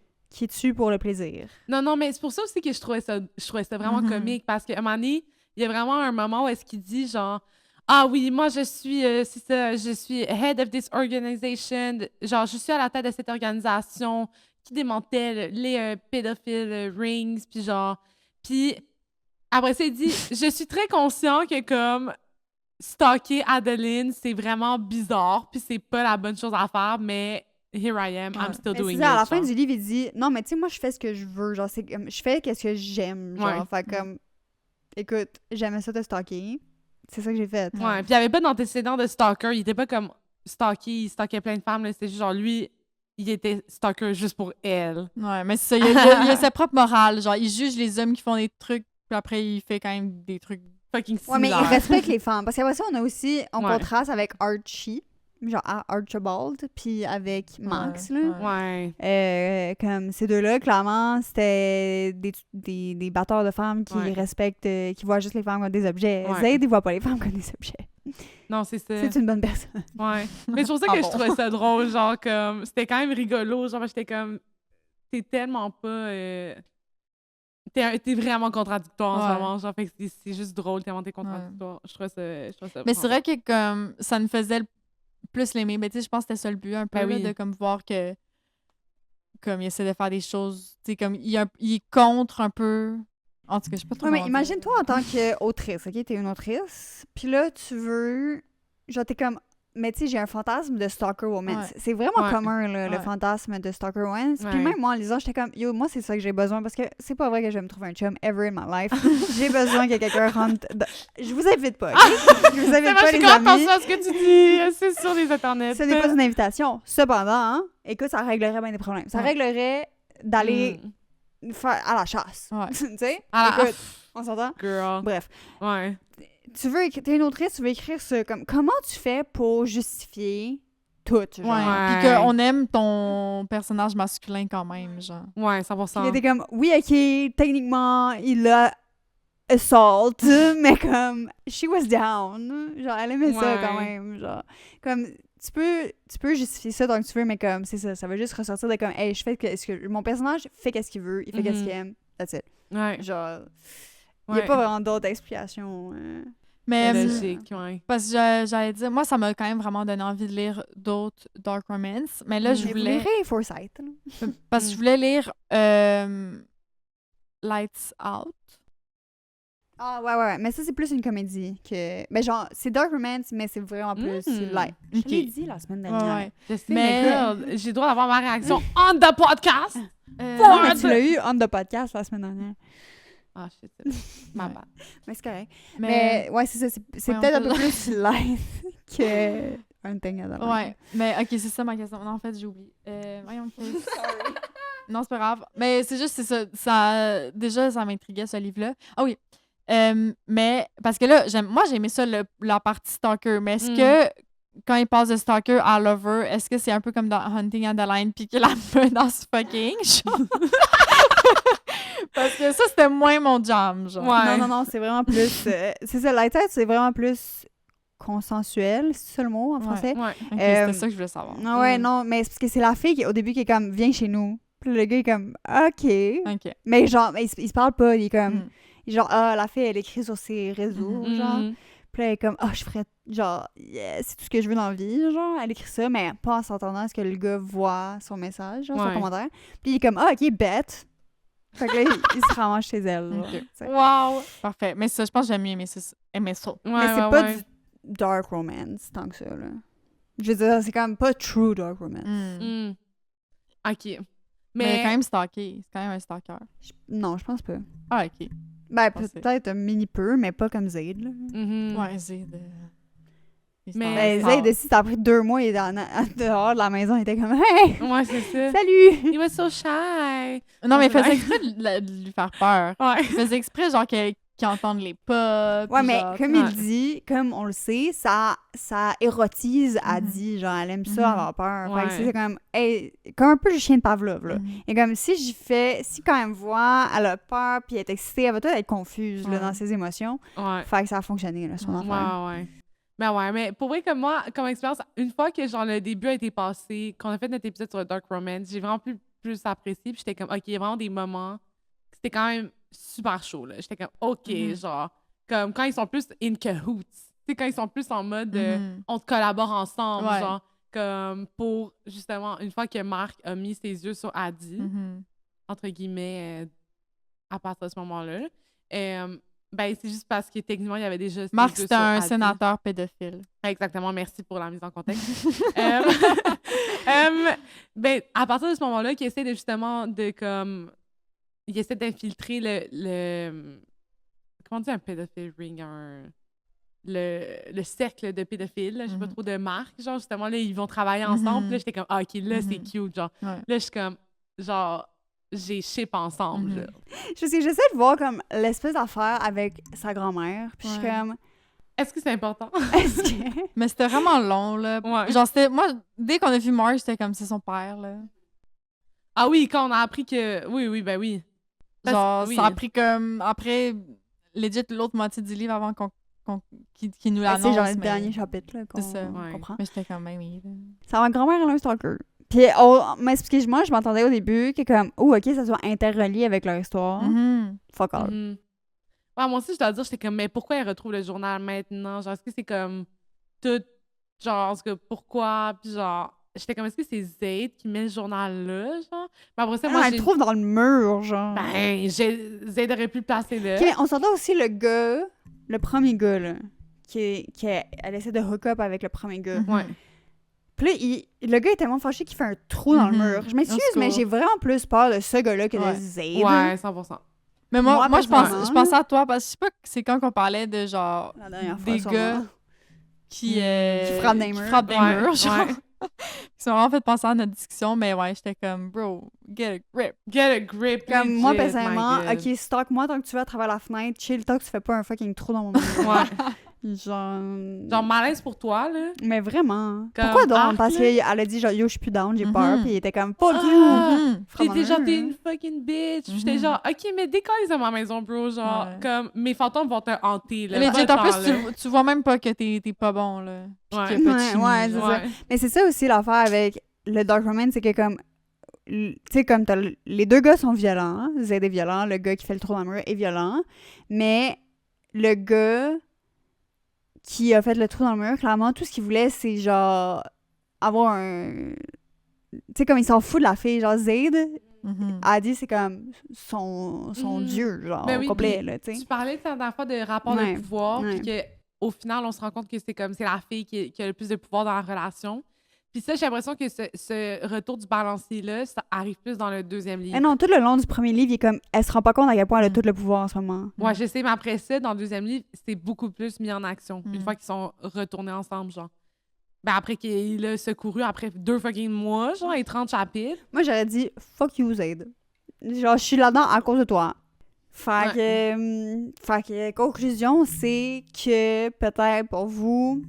Speaker 2: tue pour le plaisir.
Speaker 1: Non, non, mais c'est pour ça aussi que je trouvais ça vraiment
Speaker 3: Mhm.
Speaker 1: comique, parce qu'à un moment donné, il y a vraiment un moment où est-ce qu'il dit genre « Ah oui, moi je suis, c'est ça, je suis head of this organization, genre je suis à la tête de cette organisation qui démantèle les pédophiles rings, puis genre... » Puis après ça, il dit « Je suis très conscient que comme stalker Adeline, c'est vraiment bizarre, puis c'est pas la bonne chose à faire, mais here I am, I'm
Speaker 3: Ouais.
Speaker 1: still
Speaker 2: Mais
Speaker 1: doing
Speaker 2: c'est
Speaker 1: it.
Speaker 2: ça, à la fin
Speaker 1: genre.
Speaker 2: du livre, il dit non, mais tu sais, moi, je fais ce que je veux. Genre, c'est comme, je fais ce que j'aime. Genre,
Speaker 1: Ouais.
Speaker 2: fait comme, écoute, j'aimais ça te stalker. C'est ça que j'ai fait.
Speaker 1: Ouais, puis il n'y avait pas d'antécédent de stalker. Il était pas comme stalké, il stalkait plein de femmes. là. C'était juste genre lui, il était stalker juste pour elle.
Speaker 3: Ouais, mais c'est ça. Il a sa propre morale. Genre, il juge les hommes qui font des trucs, puis après, il fait quand même des trucs.
Speaker 1: Fucking
Speaker 2: Ouais, mais il
Speaker 1: similaire.
Speaker 2: respecte les femmes. Parce qu'après ça, on a aussi, on
Speaker 1: Ouais.
Speaker 2: contraste avec Archie, genre Archibald, puis avec Max,
Speaker 3: Ouais,
Speaker 2: là.
Speaker 3: ouais.
Speaker 1: Ouais.
Speaker 2: Comme ces deux-là, clairement, c'était des batteurs de femmes qui
Speaker 1: Ouais.
Speaker 2: respectent, qui voient juste les femmes comme des objets.
Speaker 1: Ouais.
Speaker 2: Zayd, il voit pas les femmes comme des objets.
Speaker 1: Non, c'est ça.
Speaker 2: C'est une bonne personne.
Speaker 1: Ouais. Mais c'est pour ça
Speaker 3: Ah
Speaker 1: que
Speaker 3: bon?
Speaker 1: je trouvais ça drôle. Genre, comme. C'était quand même rigolo. Genre, j'étais comme. T'es tellement pas. T'es vraiment contradictoire en
Speaker 3: Ouais.
Speaker 1: ce moment. Genre, fait que c'est juste drôle tellement t'es contradictoire. Je trouve ça.
Speaker 3: Mais c'est vrai que comme ça me faisait plus l'aimer. Mais tu sais, je pense que c'était ça le but un peu,
Speaker 1: Ben
Speaker 3: là,
Speaker 1: oui.
Speaker 3: de comme voir que comme il essaie de faire des choses, tu sais, comme il est contre un peu. En tout cas, je sais pas trop.
Speaker 2: Ouais, mais
Speaker 3: comment dire.
Speaker 2: imagine-toi en tant qu'autrice, OK? T'es une autrice, puis là, tu veux... Genre, t'es comme... mais tu sais, j'ai un fantasme de stalker woman. C'est vraiment commun, là, le fantasme de stalker woman. Puis même moi, en lisant, j'étais comme, yo, moi, c'est ça que j'ai besoin parce que c'est pas vrai que je vais me trouver un chum ever in my life. J'ai besoin que quelqu'un rentre. Je vous invite pas, OK? Je vous invite pas, les amis.
Speaker 1: C'est ce que tu dis. C'est sur les internets.
Speaker 2: Ce n'est pas une invitation. Cependant, hein, écoute, ça réglerait bien des problèmes. Ça réglerait d'aller faire à la chasse. Tu sais? Écoute, on s'entend?
Speaker 1: Girl.
Speaker 2: Bref.
Speaker 1: Ouais.
Speaker 2: T'es une autrice, tu veux écrire ça comme... Comment tu fais pour justifier tout, genre?
Speaker 3: Ouais. Puis qu'on aime ton personnage masculin quand même, genre.
Speaker 1: Ouais, 100%.
Speaker 2: Puis t'es comme, oui, OK, techniquement, il a assault, mais comme, she was down. Genre, elle aimait ça quand même, genre. Comme, tu peux justifier ça tant que tu veux, mais comme, c'est ça, ça va juste ressortir de comme, hey, je fais ce que... Mon personnage fait qu'est-ce qu'il veut, il fait qu'est-ce qu'il aime, that's it.
Speaker 1: Ouais.
Speaker 2: Genre, il n'y a pas vraiment d'autres explications.
Speaker 3: Mais
Speaker 1: logique,
Speaker 3: parce que j'allais dire, moi, ça m'a quand même vraiment donné envie de lire d'autres Dark Romance. Mais là, je voulais...
Speaker 2: Vous lirez Forsyth.
Speaker 3: Parce que je voulais lire Lights Out.
Speaker 2: Ah, ouais. Mais ça, c'est plus une comédie que... Mais genre, c'est Dark Romance, mais c'est vraiment plus light. Je l'ai dit la semaine dernière.
Speaker 3: Ouais.
Speaker 1: Je sais, mais j'ai le droit d'avoir ma réaction on the podcast.
Speaker 2: Mais tu l'as eu on the podcast la semaine dernière.
Speaker 1: Ah, shit, ma bad.
Speaker 2: Mais c'est correct. Mais ouais, c'est ça. C'est peut-être un peu plus light que un thing à la
Speaker 3: Ouais. Mais OK, c'est ça ma question. Non, en fait, j'ai oublié. Voyons. Sorry. Non, c'est pas grave. Mais c'est juste, c'est ça. Déjà, ça m'intriguait, ce livre-là. Ah oui. Mais, parce que là, moi, j'ai aimé ça, la partie stalker. Mais est-ce que, quand il passe de stalker à lover, est-ce que c'est un peu comme dans Hunting Adeline puis qu'il la menace fucking? Parce que ça, c'était moins mon jam, genre.
Speaker 2: Ouais. Non, c'est vraiment plus... c'est ça, Lights Out, c'est vraiment plus consensuel, c'est ça le mot en français?
Speaker 1: Ouais.
Speaker 3: OK, c'était ça que je voulais savoir.
Speaker 2: Ouais, non, mais c'est parce que c'est la fille qui, au début, qui est comme, viens chez nous. Puis le gars est comme, OK. Mais genre, il se parle pas, il est comme... Genre, la fille, elle écrit sur ses réseaux, genre. Puis là, elle est comme, je ferais, genre, c'est tout ce que je veux dans la vie, genre. Elle écrit ça, mais pas en s'entendant à ce que le gars voit son message, genre, son commentaire. Puis il est comme, OK, bête. Fait que là, il se ramasse chez elle.
Speaker 1: Wow!
Speaker 3: Parfait. Mais ça, je pense que j'aime mieux aimer ça.
Speaker 2: Mais c'est pas du dark romance, tant que ça, là. Je veux dire, c'est quand même pas true dark romance.
Speaker 1: OK.
Speaker 3: Mais quand même stalké. C'est quand même un stalker.
Speaker 2: Non, je pense pas.
Speaker 3: Ah, OK.
Speaker 2: Ben, peut-être un mini peu, mais pas comme Zayd, là.
Speaker 3: Ouais, Zayd.
Speaker 2: Mais Zayd, si ça a pris 2 mois, il est dehors de la maison, il était comme, hey!
Speaker 1: Ouais, c'est ça.
Speaker 2: Salut!
Speaker 1: Il was so shy.
Speaker 3: Non, mais il faisait exprès de lui faire peur.
Speaker 1: Ouais.
Speaker 3: Il faisait exprès, genre, qu'il entende les pas.
Speaker 2: Ouais, mais
Speaker 3: genre,
Speaker 2: comme il dit, comme on le sait, ça érotise Adi. Genre, elle aime ça avoir peur.
Speaker 1: Ouais.
Speaker 2: Fait que c'est comme, comme un peu le chien de Pavlov, là. Et comme, si quand elle me voit, elle a peur, puis elle est excitée, elle va peut-être être confuse, là, dans ses émotions.
Speaker 1: Ouais.
Speaker 2: Fait que ça a fonctionné, là, son affaire.
Speaker 1: Ouais. Ben ouais, mais pour vrai, comme moi, comme expérience, une fois que genre le début a été passé, qu'on a fait notre épisode sur le Dark Romance, j'ai vraiment plus apprécié, puis j'étais comme, OK, il y a vraiment des moments, c'était quand même super chaud, là. J'étais comme, OK, genre, comme quand ils sont plus in cahoots, tu sais, quand ils sont plus en mode, on collabore ensemble, genre, comme pour, justement, une fois que Marc a mis ses yeux sur Adi, entre guillemets, à partir de ce moment-là, ben, c'est juste parce que techniquement, il y avait déjà...
Speaker 3: Marc, c'était un sénateur pédophile.
Speaker 1: Exactement, merci pour la mise en contexte. Ben, à partir de ce moment-là, il essaie de justement de comme... Il essaie d'infiltrer le... Comment on dit un pédophile ring? Le cercle de pédophiles, je sais pas trop de marques, genre justement, là, ils vont travailler ensemble. Puis là, j'étais comme, OK, là, c'est cute, genre. Là, je suis comme, genre... j'ai ship ensemble. Là.
Speaker 2: Parce que j'essaie de voir comme l'espèce d'affaire avec sa grand-mère. Puis je suis comme...
Speaker 1: Est-ce que c'est important?
Speaker 2: Est-ce que...
Speaker 3: Mais c'était vraiment long, là.
Speaker 1: Ouais.
Speaker 3: Genre, c'était... Moi, dès qu'on a vu Marge, c'était comme, c'est son père, là.
Speaker 1: Ah oui, quand on a appris que... Oui, ben oui.
Speaker 3: Genre, ça a pris comme... Après, legit, l'autre moitié du livre avant qu'il nous l'annonce.
Speaker 2: C'est genre le dernier chapitre, là, qu'on comprend.
Speaker 3: Mais j'étais comme, ben oui. Là.
Speaker 2: Sa grand-mère, elle a un stalker. Puis, mais parce que moi, je m'entendais au début que comme, OK, ça soit interrelié avec leur histoire. Fuck all.
Speaker 1: Ouais, moi aussi, je dois dire, j'étais comme, mais pourquoi elle retrouve le journal maintenant? Genre, est-ce que c'est comme tout, genre, est-ce que pourquoi? Puis genre, j'étais comme, est-ce que c'est Zayd qui met le journal là, genre? Mais après ça, moi,
Speaker 2: elle le trouve dans le mur, genre.
Speaker 1: Ben, Zayd aurait pu le placer là.
Speaker 2: OK, on s'entend aussi le gars, le premier gars, là, qu'elle essaie de hook up avec le premier gars.
Speaker 1: Ouais.
Speaker 2: Puis là, le gars est tellement fâché qu'il fait un trou dans le mur. Je m'excuse, mais j'ai vraiment plus peur de ce gars-là que de Zayd.
Speaker 1: Ouais, 100%.
Speaker 3: Mais moi je
Speaker 2: personnellement,
Speaker 3: pensais à toi parce que je sais pas, c'est quand qu'on parlait de genre
Speaker 2: La dernière fois,
Speaker 3: des
Speaker 2: sûrement.
Speaker 3: gars qui
Speaker 2: frappent des murs.
Speaker 3: qui frappent des
Speaker 1: Ouais,
Speaker 3: murs, genre.
Speaker 1: ouais.
Speaker 3: Qui m'ont vraiment fait penser à notre discussion, mais ouais, j'étais comme, bro, get a grip.
Speaker 1: Get a grip.
Speaker 2: Comme
Speaker 1: legit,
Speaker 2: moi,
Speaker 1: my
Speaker 2: personnellement,
Speaker 1: God.
Speaker 2: ok, stalk-moi tant que tu veux à travers la fenêtre, chill tant que tu fais pas un fucking trou dans mon mur.
Speaker 1: Ouais.
Speaker 2: Genre
Speaker 1: Malaise pour toi, là.
Speaker 2: mais vraiment.
Speaker 1: Comme
Speaker 2: Pourquoi donc?
Speaker 1: arc,
Speaker 2: Parce
Speaker 1: là.
Speaker 2: qu'elle a dit genre yo, je suis plus down, j'ai peur, puis il était comme fuck you.
Speaker 3: Mhm.
Speaker 1: Puis
Speaker 2: Frappe
Speaker 1: t'es
Speaker 2: dans
Speaker 1: genre,
Speaker 2: le
Speaker 1: t'es
Speaker 2: mur.
Speaker 1: une fucking bitch. J'étais
Speaker 3: Mhm.
Speaker 1: genre, ok, mais décolle de ma maison, bro. Genre,
Speaker 3: Ouais.
Speaker 1: comme, mes fantômes vont te hanter, là.
Speaker 3: Legit,
Speaker 1: Pas le
Speaker 3: en
Speaker 1: temps,
Speaker 3: plus,
Speaker 1: là.
Speaker 3: tu vois même pas que t'es pas bon, là. Puis
Speaker 1: Ouais.
Speaker 3: qu'il y a pas de
Speaker 2: Ouais,
Speaker 3: chimie,
Speaker 2: ouais,
Speaker 3: genre.
Speaker 2: c'est ça.
Speaker 1: Ouais.
Speaker 2: Mais c'est ça aussi l'affaire avec le Dark Romance, c'est que comme tu sais comme les deux gars sont violents, hein. Zayd est violent, le gars qui fait le trou dans le mur est violent, mais le gars qui a fait le trou dans le mur, clairement tout ce qu'il voulait c'est genre avoir un tu sais comme il s'en fout de la fille, genre Zayd
Speaker 3: Mhm.
Speaker 2: a dit c'est comme son
Speaker 1: Mhm.
Speaker 2: dieu genre
Speaker 1: Ben
Speaker 2: au
Speaker 1: oui,
Speaker 2: complet
Speaker 1: puis
Speaker 2: là, tu sais.
Speaker 1: Tu parlais la dernière fois de rapport
Speaker 2: Ouais,
Speaker 1: de pouvoir,
Speaker 2: ouais.
Speaker 1: puis qu'au final, on se rend compte que c'est la fille qui a le plus de pouvoir dans la relation. Puis ça, j'ai l'impression que ce retour du balancier-là, ça arrive plus dans le deuxième livre.
Speaker 2: Mais non, tout le long du premier livre, il est comme elle se rend pas compte à quel point elle a
Speaker 3: Mm.
Speaker 2: tout le pouvoir en ce moment.
Speaker 1: Ouais, je sais, mais après ça, dans le deuxième livre, c'est beaucoup plus mis en action.
Speaker 3: Mm.
Speaker 1: Une fois qu'ils sont retournés ensemble, genre. Ben après qu'il a secouru, après 2 fucking mois, genre, et 30 chapitres.
Speaker 2: Moi, j'aurais dit fuck you, Zayd. Genre, je suis là-dedans à cause de toi. Fait que, conclusion, c'est que peut-être pour vous,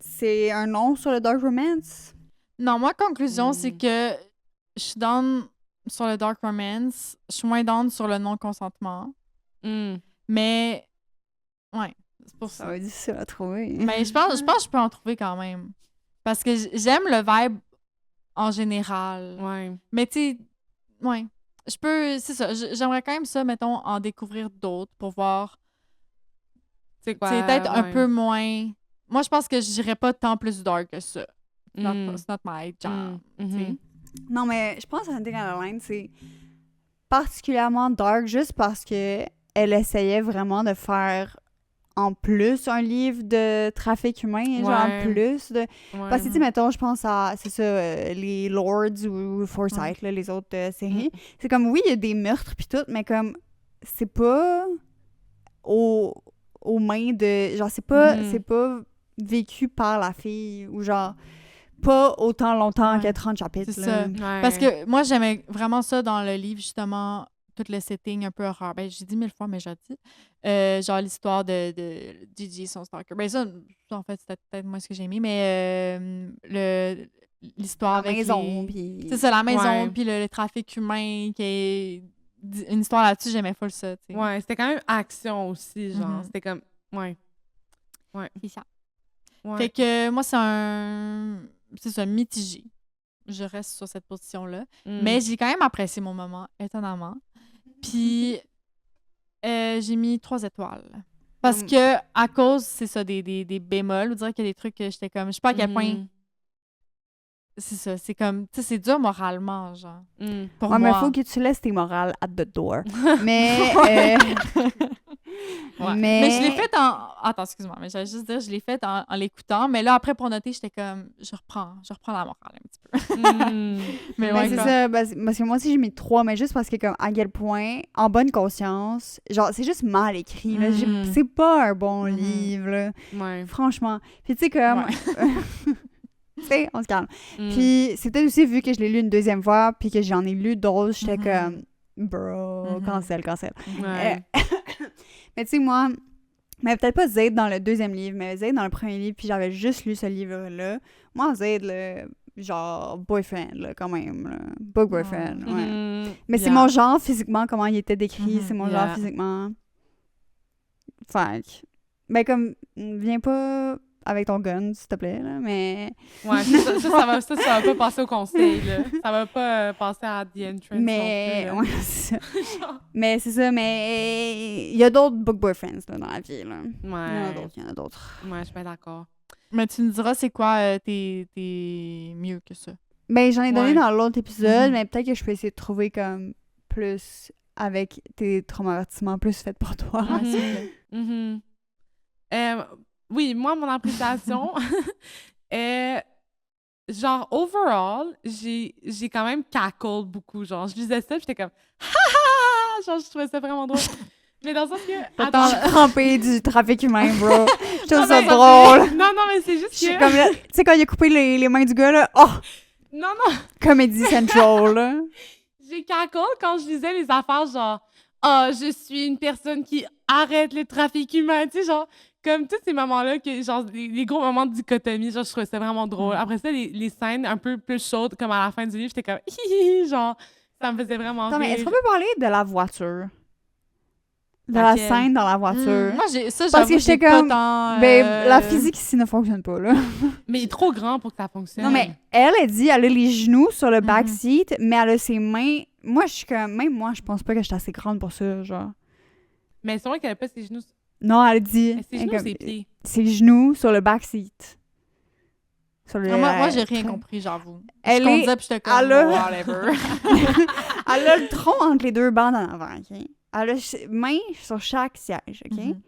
Speaker 2: c'est un non sur le Dark Romance.
Speaker 3: Non, moi, conclusion, c'est
Speaker 1: Mm.
Speaker 3: que je suis down sur le Dark Romance, je suis moins down sur le non-consentement.
Speaker 1: Mm.
Speaker 3: Mais, ouais, c'est pour
Speaker 2: Ça
Speaker 3: ça.
Speaker 2: va être difficile à trouver.
Speaker 3: Mais je pense que je peux en trouver quand même. Parce que j'aime le vibe en général.
Speaker 1: Ouais.
Speaker 3: Mais tu sais, ouais. Je peux, c'est ça. J'aimerais quand même ça, mettons, en découvrir d'autres pour voir.
Speaker 1: C'est quoi?
Speaker 3: C'est peut-être un
Speaker 1: ouais.
Speaker 3: peu moins. Moi, je pense que j'irais pas tant plus dark que ça.
Speaker 1: Mm.
Speaker 3: It's not my job.
Speaker 1: Mm.
Speaker 3: tu sais.
Speaker 1: Mhm.
Speaker 2: Non, mais je pense que Hunting on the Line, c'est particulièrement dark juste parce que elle essayait vraiment de faire en plus un livre de trafic humain, genre en
Speaker 1: Ouais.
Speaker 2: plus de...
Speaker 1: Ouais.
Speaker 2: Parce que, tu sais, mettons, je pense à, c'est ça, les Lords ou Forsyth, là, les autres séries. C'est comme, oui, il y a des meurtres pis tout, mais comme, c'est pas aux mains de... Genre, c'est pas vécu par la fille ou genre, pas autant longtemps
Speaker 3: Ouais.
Speaker 2: que 30 chapitres.
Speaker 3: C'est
Speaker 2: là.
Speaker 3: ça.
Speaker 1: Ouais.
Speaker 3: Parce que moi, j'aimais vraiment ça dans le livre, justement, tout le setting un peu horreur. Ben, j'ai dit 1000 fois, mais j'ai dit. Genre l'histoire de Gigi, son stalker. Ben, ça, en fait, c'était peut-être moi ce que j'ai aimé, mais l'histoire
Speaker 2: La
Speaker 3: avec
Speaker 2: maison,
Speaker 3: les-
Speaker 2: puis...
Speaker 3: C'est ça, la maison,
Speaker 1: Ouais.
Speaker 3: puis le trafic humain, qui est une histoire là-dessus, j'aimais full ça, tu sais.
Speaker 1: Ouais, c'était quand même action aussi, genre.
Speaker 3: Mhm.
Speaker 1: C'était comme... Ouais.
Speaker 3: C'est ça.
Speaker 1: Ouais.
Speaker 3: Fait que moi, c'est ça, mitigé. Je reste sur cette position-là.
Speaker 1: Mm.
Speaker 3: Mais j'ai quand même apprécié mon moment, étonnamment. Puis, j'ai mis 3 étoiles. Parce
Speaker 2: Mm.
Speaker 3: que, à cause, c'est ça, des bémols, on dirait qu'il y a des trucs que j'étais comme... Je sais pas à quel point...
Speaker 1: Mhm.
Speaker 3: C'est ça, c'est comme... Tu sais, c'est dur moralement, genre.
Speaker 1: Mm.
Speaker 3: Pour
Speaker 2: Ouais, mais
Speaker 3: moi.
Speaker 2: faut que tu laisses tes morales at the door. Mais...
Speaker 3: Ouais.
Speaker 2: mais...
Speaker 3: Mais je l'ai fait en... Attends, excuse-moi, mais j'allais juste dire, je l'ai fait en l'écoutant. Mais là, après, pour noter, j'étais comme... Je reprends la morale un petit peu.
Speaker 1: Mm.
Speaker 3: Mais
Speaker 2: Ben,
Speaker 3: ouais,
Speaker 2: c'est
Speaker 3: quoi.
Speaker 2: ça, parce que moi aussi j'ai mis 3, mais juste parce que comme à quel point, en bonne conscience, genre c'est juste mal écrit, là.
Speaker 1: Mhm.
Speaker 2: C'est pas un bon
Speaker 3: Mhm.
Speaker 2: livre, là.
Speaker 1: Ouais.
Speaker 2: Franchement. Puis tu sais comme...
Speaker 3: Ouais.
Speaker 2: tu sais, on se calme.
Speaker 1: Mm.
Speaker 2: Puis c'était aussi vu que je l'ai lu une deuxième fois, puis que j'en ai lu d'autres, j'étais
Speaker 3: Mhm.
Speaker 2: comme... Bro,
Speaker 3: Mhm.
Speaker 2: cancel.
Speaker 1: Ouais.
Speaker 2: Mais tu sais, moi... Mais peut-être pas Zayd dans le deuxième livre, mais Zayd dans le premier livre, puis j'avais juste lu ce livre-là. Moi, Zayd, là, genre boyfriend, là, quand même. Là. Book boyfriend, ouais.
Speaker 1: Mhm.
Speaker 2: Mais c'est
Speaker 1: Yeah.
Speaker 2: mon genre physiquement, comment il était décrit,
Speaker 3: Mhm,
Speaker 2: c'est mon
Speaker 1: yeah.
Speaker 2: genre physiquement. Fait que... Ben comme, viens pas avec ton gun, s'il te plaît, là, mais...
Speaker 1: Ouais, ça va pas passer au conseil, là. Ça va pas passer à The Entrance
Speaker 2: Mais...
Speaker 1: non plus,
Speaker 2: Ouais, c'est ça.
Speaker 1: là. Genre.
Speaker 2: Mais c'est ça, mais... Il y a d'autres book boyfriends, là, dans la vie, là. Il y en a
Speaker 1: Ouais.
Speaker 2: d'autres, il y en a d'autres.
Speaker 1: Ouais, je suis bien d'accord.
Speaker 3: Mais tu me diras, c'est quoi tes mieux que ça?
Speaker 2: Ben, j'en ai donné
Speaker 1: Ouais.
Speaker 2: dans l'autre épisode,
Speaker 3: Mhm.
Speaker 2: mais peut-être que je peux essayer de trouver comme plus avec tes traumatismes plus faits pour toi.
Speaker 3: Ouais,
Speaker 1: Mhm.
Speaker 3: s'il te plaît.
Speaker 1: Mhm. Oui, moi, mon appréciation, genre, overall, j'ai quand même cackled beaucoup. Genre, je lisais ça, j'étais comme, ha ha ha! Genre, je trouvais ça vraiment drôle. Mais dans le sens que.
Speaker 2: Pourtant, je suis crampée du trafic humain, bro. Je trouve
Speaker 1: Non,
Speaker 2: ça
Speaker 1: mais-
Speaker 2: drôle.
Speaker 1: Non, non, mais c'est juste
Speaker 2: Je suis
Speaker 1: que.
Speaker 2: comme là, tu sais, quand il a coupé les mains du gars, là, oh,
Speaker 1: Non, non,
Speaker 2: Comedy Central, là.
Speaker 1: j'ai cackled quand je lisais les affaires, genre, ah, je suis une personne qui arrête le trafic humain, tu sais, genre, comme tous ces moments-là, que, genre, les gros moments de dichotomie, genre, je trouvais ça vraiment drôle. Après ça, les scènes un peu plus chaudes, comme à la fin du livre, j'étais comme, hihihi, genre, ça me faisait vraiment
Speaker 2: Attends, mais est-ce
Speaker 1: rire.
Speaker 2: qu'on peut parler de la voiture? De la
Speaker 1: Laquelle?
Speaker 2: scène dans la voiture?
Speaker 3: Moi, ça,
Speaker 2: Parce
Speaker 3: j'avoue,
Speaker 2: que j'étais
Speaker 3: j'ai pas
Speaker 2: comme,
Speaker 3: tant,
Speaker 2: Ben, la physique ici ne fonctionne pas, là.
Speaker 1: Mais il est trop grand pour que ça fonctionne.
Speaker 2: Non, mais elle dit, elle a les genoux sur le
Speaker 3: Mhm.
Speaker 2: backseat, mais elle a ses mains. Moi, je suis comme, même moi, je pense pas que je suis assez grande pour ça, genre.
Speaker 1: Mais c'est vrai qu'elle a pas ses genoux.
Speaker 2: Non, elle dit.
Speaker 1: Mais ses
Speaker 2: elle
Speaker 1: genoux,
Speaker 2: comme-
Speaker 1: ses pieds.
Speaker 2: ses genoux sur le backseat. Sur le,
Speaker 3: Moi, j'ai rien compris, j'avoue.
Speaker 2: Elle
Speaker 3: je
Speaker 2: est-
Speaker 3: conduisais, puis j'étais comme,
Speaker 2: elle a-
Speaker 3: whatever.
Speaker 2: Elle a le tronc entre les deux bancs en avant, OK? Elle a ses mains sur chaque siège, OK?
Speaker 3: Mhm.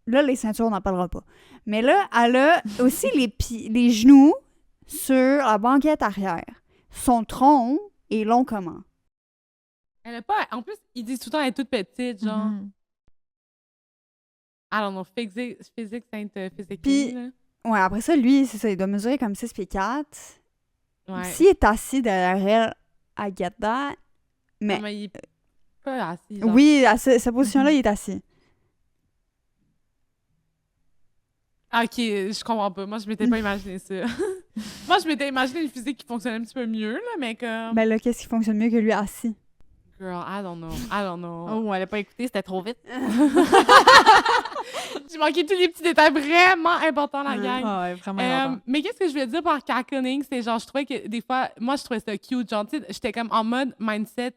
Speaker 2: Là, les ceintures, on n'en parlera pas. Mais là, elle a aussi les genoux sur la banquette arrière. Son tronc est long comment?
Speaker 1: Elle a pas. En plus, ils disent tout le temps qu'elle est toute petite, genre.
Speaker 3: Mhm.
Speaker 1: I don't know, physique sainte physique.
Speaker 2: Puis-
Speaker 1: là.
Speaker 2: Ouais, après ça, lui, c'est ça, il doit mesurer comme 6 pieds 4.
Speaker 1: Ouais.
Speaker 2: S'il est assis derrière elle, I get that. Mais
Speaker 1: Non, mais il est pas assis. Genre.
Speaker 2: oui, à cette position-là,
Speaker 3: Mhm.
Speaker 2: il est assis.
Speaker 1: Ah, ok, je comprends pas. Moi, je m'étais pas imaginé ça. Moi, je m'étais imaginé une physique qui fonctionnait un petit peu mieux, là, mais comme.
Speaker 2: Ben là, qu'est-ce qui fonctionne mieux que lui assis?
Speaker 1: Girl, I don't know. I don't know.
Speaker 3: Oh, elle a pas écouté, c'était trop vite.
Speaker 1: J'ai manqué tous les petits détails vraiment importants, la gang.
Speaker 3: Ah ouais, vraiment important.
Speaker 1: Mais qu'est-ce que je voulais dire par cackling? C'est genre, je trouvais que des fois, moi, je trouvais ça cute. Genre, tu sais, j'étais comme en mode mindset,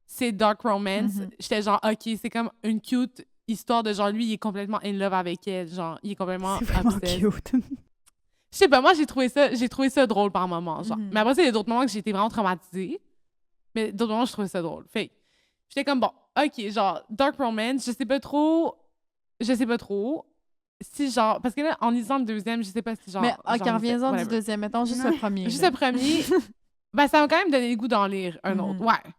Speaker 1: c'est dark romance.
Speaker 3: Mhm.
Speaker 1: J'étais genre, OK, c'est comme une cute histoire de genre, lui, il est complètement in love avec elle. Genre, il est complètement
Speaker 2: C'est vraiment
Speaker 1: obsessed.
Speaker 2: cute.
Speaker 1: Je sais pas, moi, j'ai trouvé ça drôle par moments, genre.
Speaker 3: Mhm.
Speaker 1: Mais après ça, il y a d'autres moments que j'ai été vraiment traumatisée. Mais d'autres moments, je trouvais ça drôle. Fait que j'étais comme, bon, OK, genre, dark romance, je sais pas trop si, genre, parce que là, en lisant le deuxième, je sais pas si, genre...
Speaker 3: Mais ok,
Speaker 1: genre,
Speaker 3: reviens-en du
Speaker 1: whatever.
Speaker 3: deuxième. Mettons juste le premier.
Speaker 1: Juste
Speaker 3: là.
Speaker 1: le premier, ben, ça m'a quand même donné le goût d'en lire un autre,
Speaker 3: Mhm.
Speaker 1: ouais.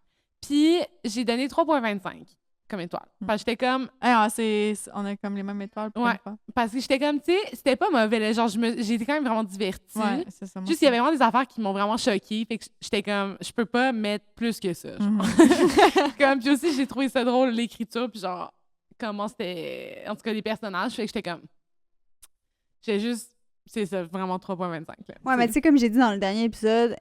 Speaker 1: Puis, j'ai donné 3.25 comme étoile. Parce que j'étais comme...
Speaker 3: Ah, on a comme les mêmes étoiles pour
Speaker 1: Ouais.
Speaker 3: une fois.
Speaker 1: Parce que j'étais comme, tu sais, c'était pas mauvais, là, genre, j'ai été quand même vraiment divertie.
Speaker 3: Ouais, c'est ça. moi
Speaker 1: Juste, il y avait
Speaker 3: aussi.
Speaker 1: vraiment des affaires qui m'ont vraiment choquée. Fait que j'étais comme, je peux pas mettre plus que ça. Genre.
Speaker 3: Mhm.
Speaker 1: Comme, puis aussi, j'ai trouvé ça drôle, l'écriture, puis genre, comment c'était. En tout cas, les personnages. Fait que j'étais comme. J'ai juste. C'est ça, vraiment 3.25. Là.
Speaker 2: Ouais, mais tu sais, comme j'ai dit dans le dernier épisode,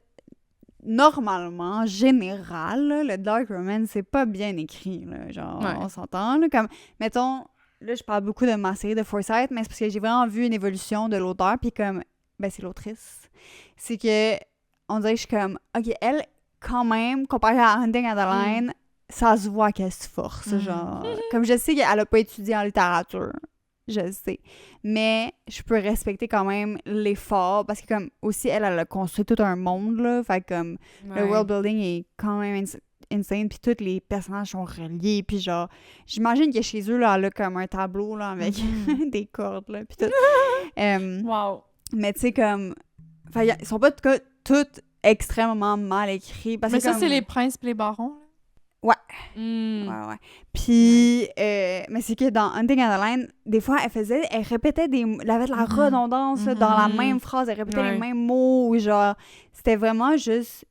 Speaker 2: normalement, en général, là, le dark romance, c'est pas bien écrit, là. Genre,
Speaker 1: Ouais.
Speaker 2: on s'entend, là. Comme, mettons, là, je parle beaucoup de ma série de Forsyth, mais c'est parce que j'ai vraiment vu une évolution de l'auteur, puis comme, ben, c'est l'autrice. C'est que, on dirait que je suis comme, OK, elle, quand même, comparé à Hunting Adeline, ça se voit qu'elle se force,
Speaker 3: Mm.
Speaker 2: genre. Comme je sais qu'elle a pas étudié en littérature, je le sais. Mais je peux respecter quand même l'effort, parce que comme, aussi, elle a construit tout un monde, là. Fait que, comme, le world building est quand même insane, puis tous les personnages sont reliés, puis genre, j'imagine que chez eux, là, elle a comme un tableau, là, avec
Speaker 3: Mhm.
Speaker 2: des cordes, là, puis tout.
Speaker 1: Wow.
Speaker 2: Mais tu sais, comme, enfin, ils sont pas tous extrêmement mal écrits, parce
Speaker 3: Mais
Speaker 2: que
Speaker 3: ça,
Speaker 2: comme-
Speaker 3: c'est les princes et les barons.
Speaker 1: Mm.
Speaker 2: Ouais, ouais. Puis, mais c'est que dans Hunting Adeline, des fois, elle répétait elle avait de la
Speaker 3: Mhm.
Speaker 2: redondance là, dans la
Speaker 1: Mhm.
Speaker 2: même phrase, elle répétait
Speaker 1: Ouais.
Speaker 2: les mêmes mots, genre, c'était vraiment juste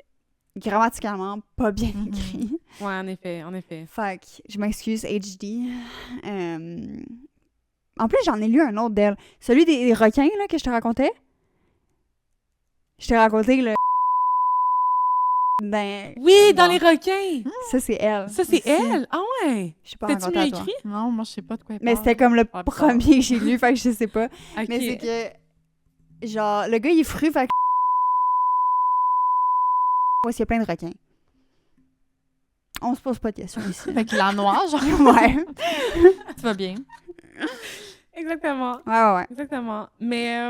Speaker 2: grammaticalement pas bien
Speaker 3: Mhm.
Speaker 2: écrit.
Speaker 1: Ouais, en effet, en effet.
Speaker 2: Fait que, je m'excuse, HD. En plus, j'en ai lu un autre d'elle. Celui des requins, là, que je te racontais. Je t'ai raconté, le... Ben,
Speaker 1: Oui, dans
Speaker 2: bon,
Speaker 1: les requins!
Speaker 2: ça, c'est elle.
Speaker 1: Ça, c'est
Speaker 2: aussi.
Speaker 1: elle! Ah ouais!
Speaker 2: Je sais pas
Speaker 1: T'as-tu
Speaker 2: raconté
Speaker 1: mieux
Speaker 2: à toi.
Speaker 1: écrit?
Speaker 3: Non, moi, je sais pas de quoi elle
Speaker 2: Mais
Speaker 3: parle.
Speaker 2: c'était comme le
Speaker 3: Ah, bizarre.
Speaker 2: premier que j'ai lu, fait que je sais pas.
Speaker 1: Ok.
Speaker 2: Mais c'est que, genre, le gars, il est fru, fait que... Ouais, il y a plein de requins. On se pose pas de questions ici.
Speaker 3: Fait qu'il a noir, genre,
Speaker 2: ouais.
Speaker 3: tu vas bien.
Speaker 1: Exactement.
Speaker 2: Ouais.
Speaker 1: Exactement. Mais,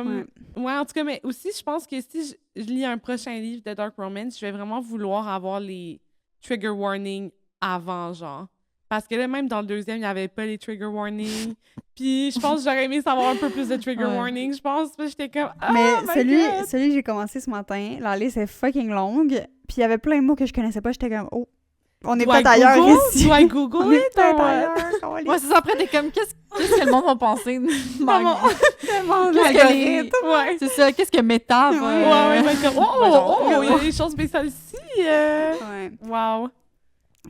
Speaker 1: ouais, en tout cas, mais aussi, je pense que si je lis un prochain livre de Dark Romance, je vais vraiment vouloir avoir les trigger warnings avant, genre. Parce que là, même dans le deuxième, il n'y avait pas les trigger warnings. Puis je pense que j'aurais aimé savoir un peu plus de trigger warnings, je pense. Puis j'étais comme,
Speaker 2: Mais
Speaker 1: oh my
Speaker 2: celui
Speaker 1: God!
Speaker 2: que j'ai commencé ce matin, la liste est fucking longue. Puis il y avait plein de mots que je connaissais pas. J'étais comme, oh, on est
Speaker 1: Do I
Speaker 2: peut-être ailleurs
Speaker 1: Google?
Speaker 2: ici.
Speaker 1: Do I
Speaker 2: On
Speaker 1: Google
Speaker 2: est
Speaker 1: it
Speaker 2: peut-être
Speaker 1: or what?
Speaker 2: ailleurs.
Speaker 3: Ouais, c'est ça. Après, t'es comme, qu'est-ce que le monde va penser?
Speaker 1: Comment?
Speaker 2: Tellement
Speaker 3: Qu'est-ce que
Speaker 2: d'algorithmes.
Speaker 1: Ouais.
Speaker 3: C'est ça. Qu'est-ce que Meta va...
Speaker 1: Ouais, ouais, comme,
Speaker 3: genre,
Speaker 1: il y a des choses spéciales ici.
Speaker 2: Ouais.
Speaker 1: Wow.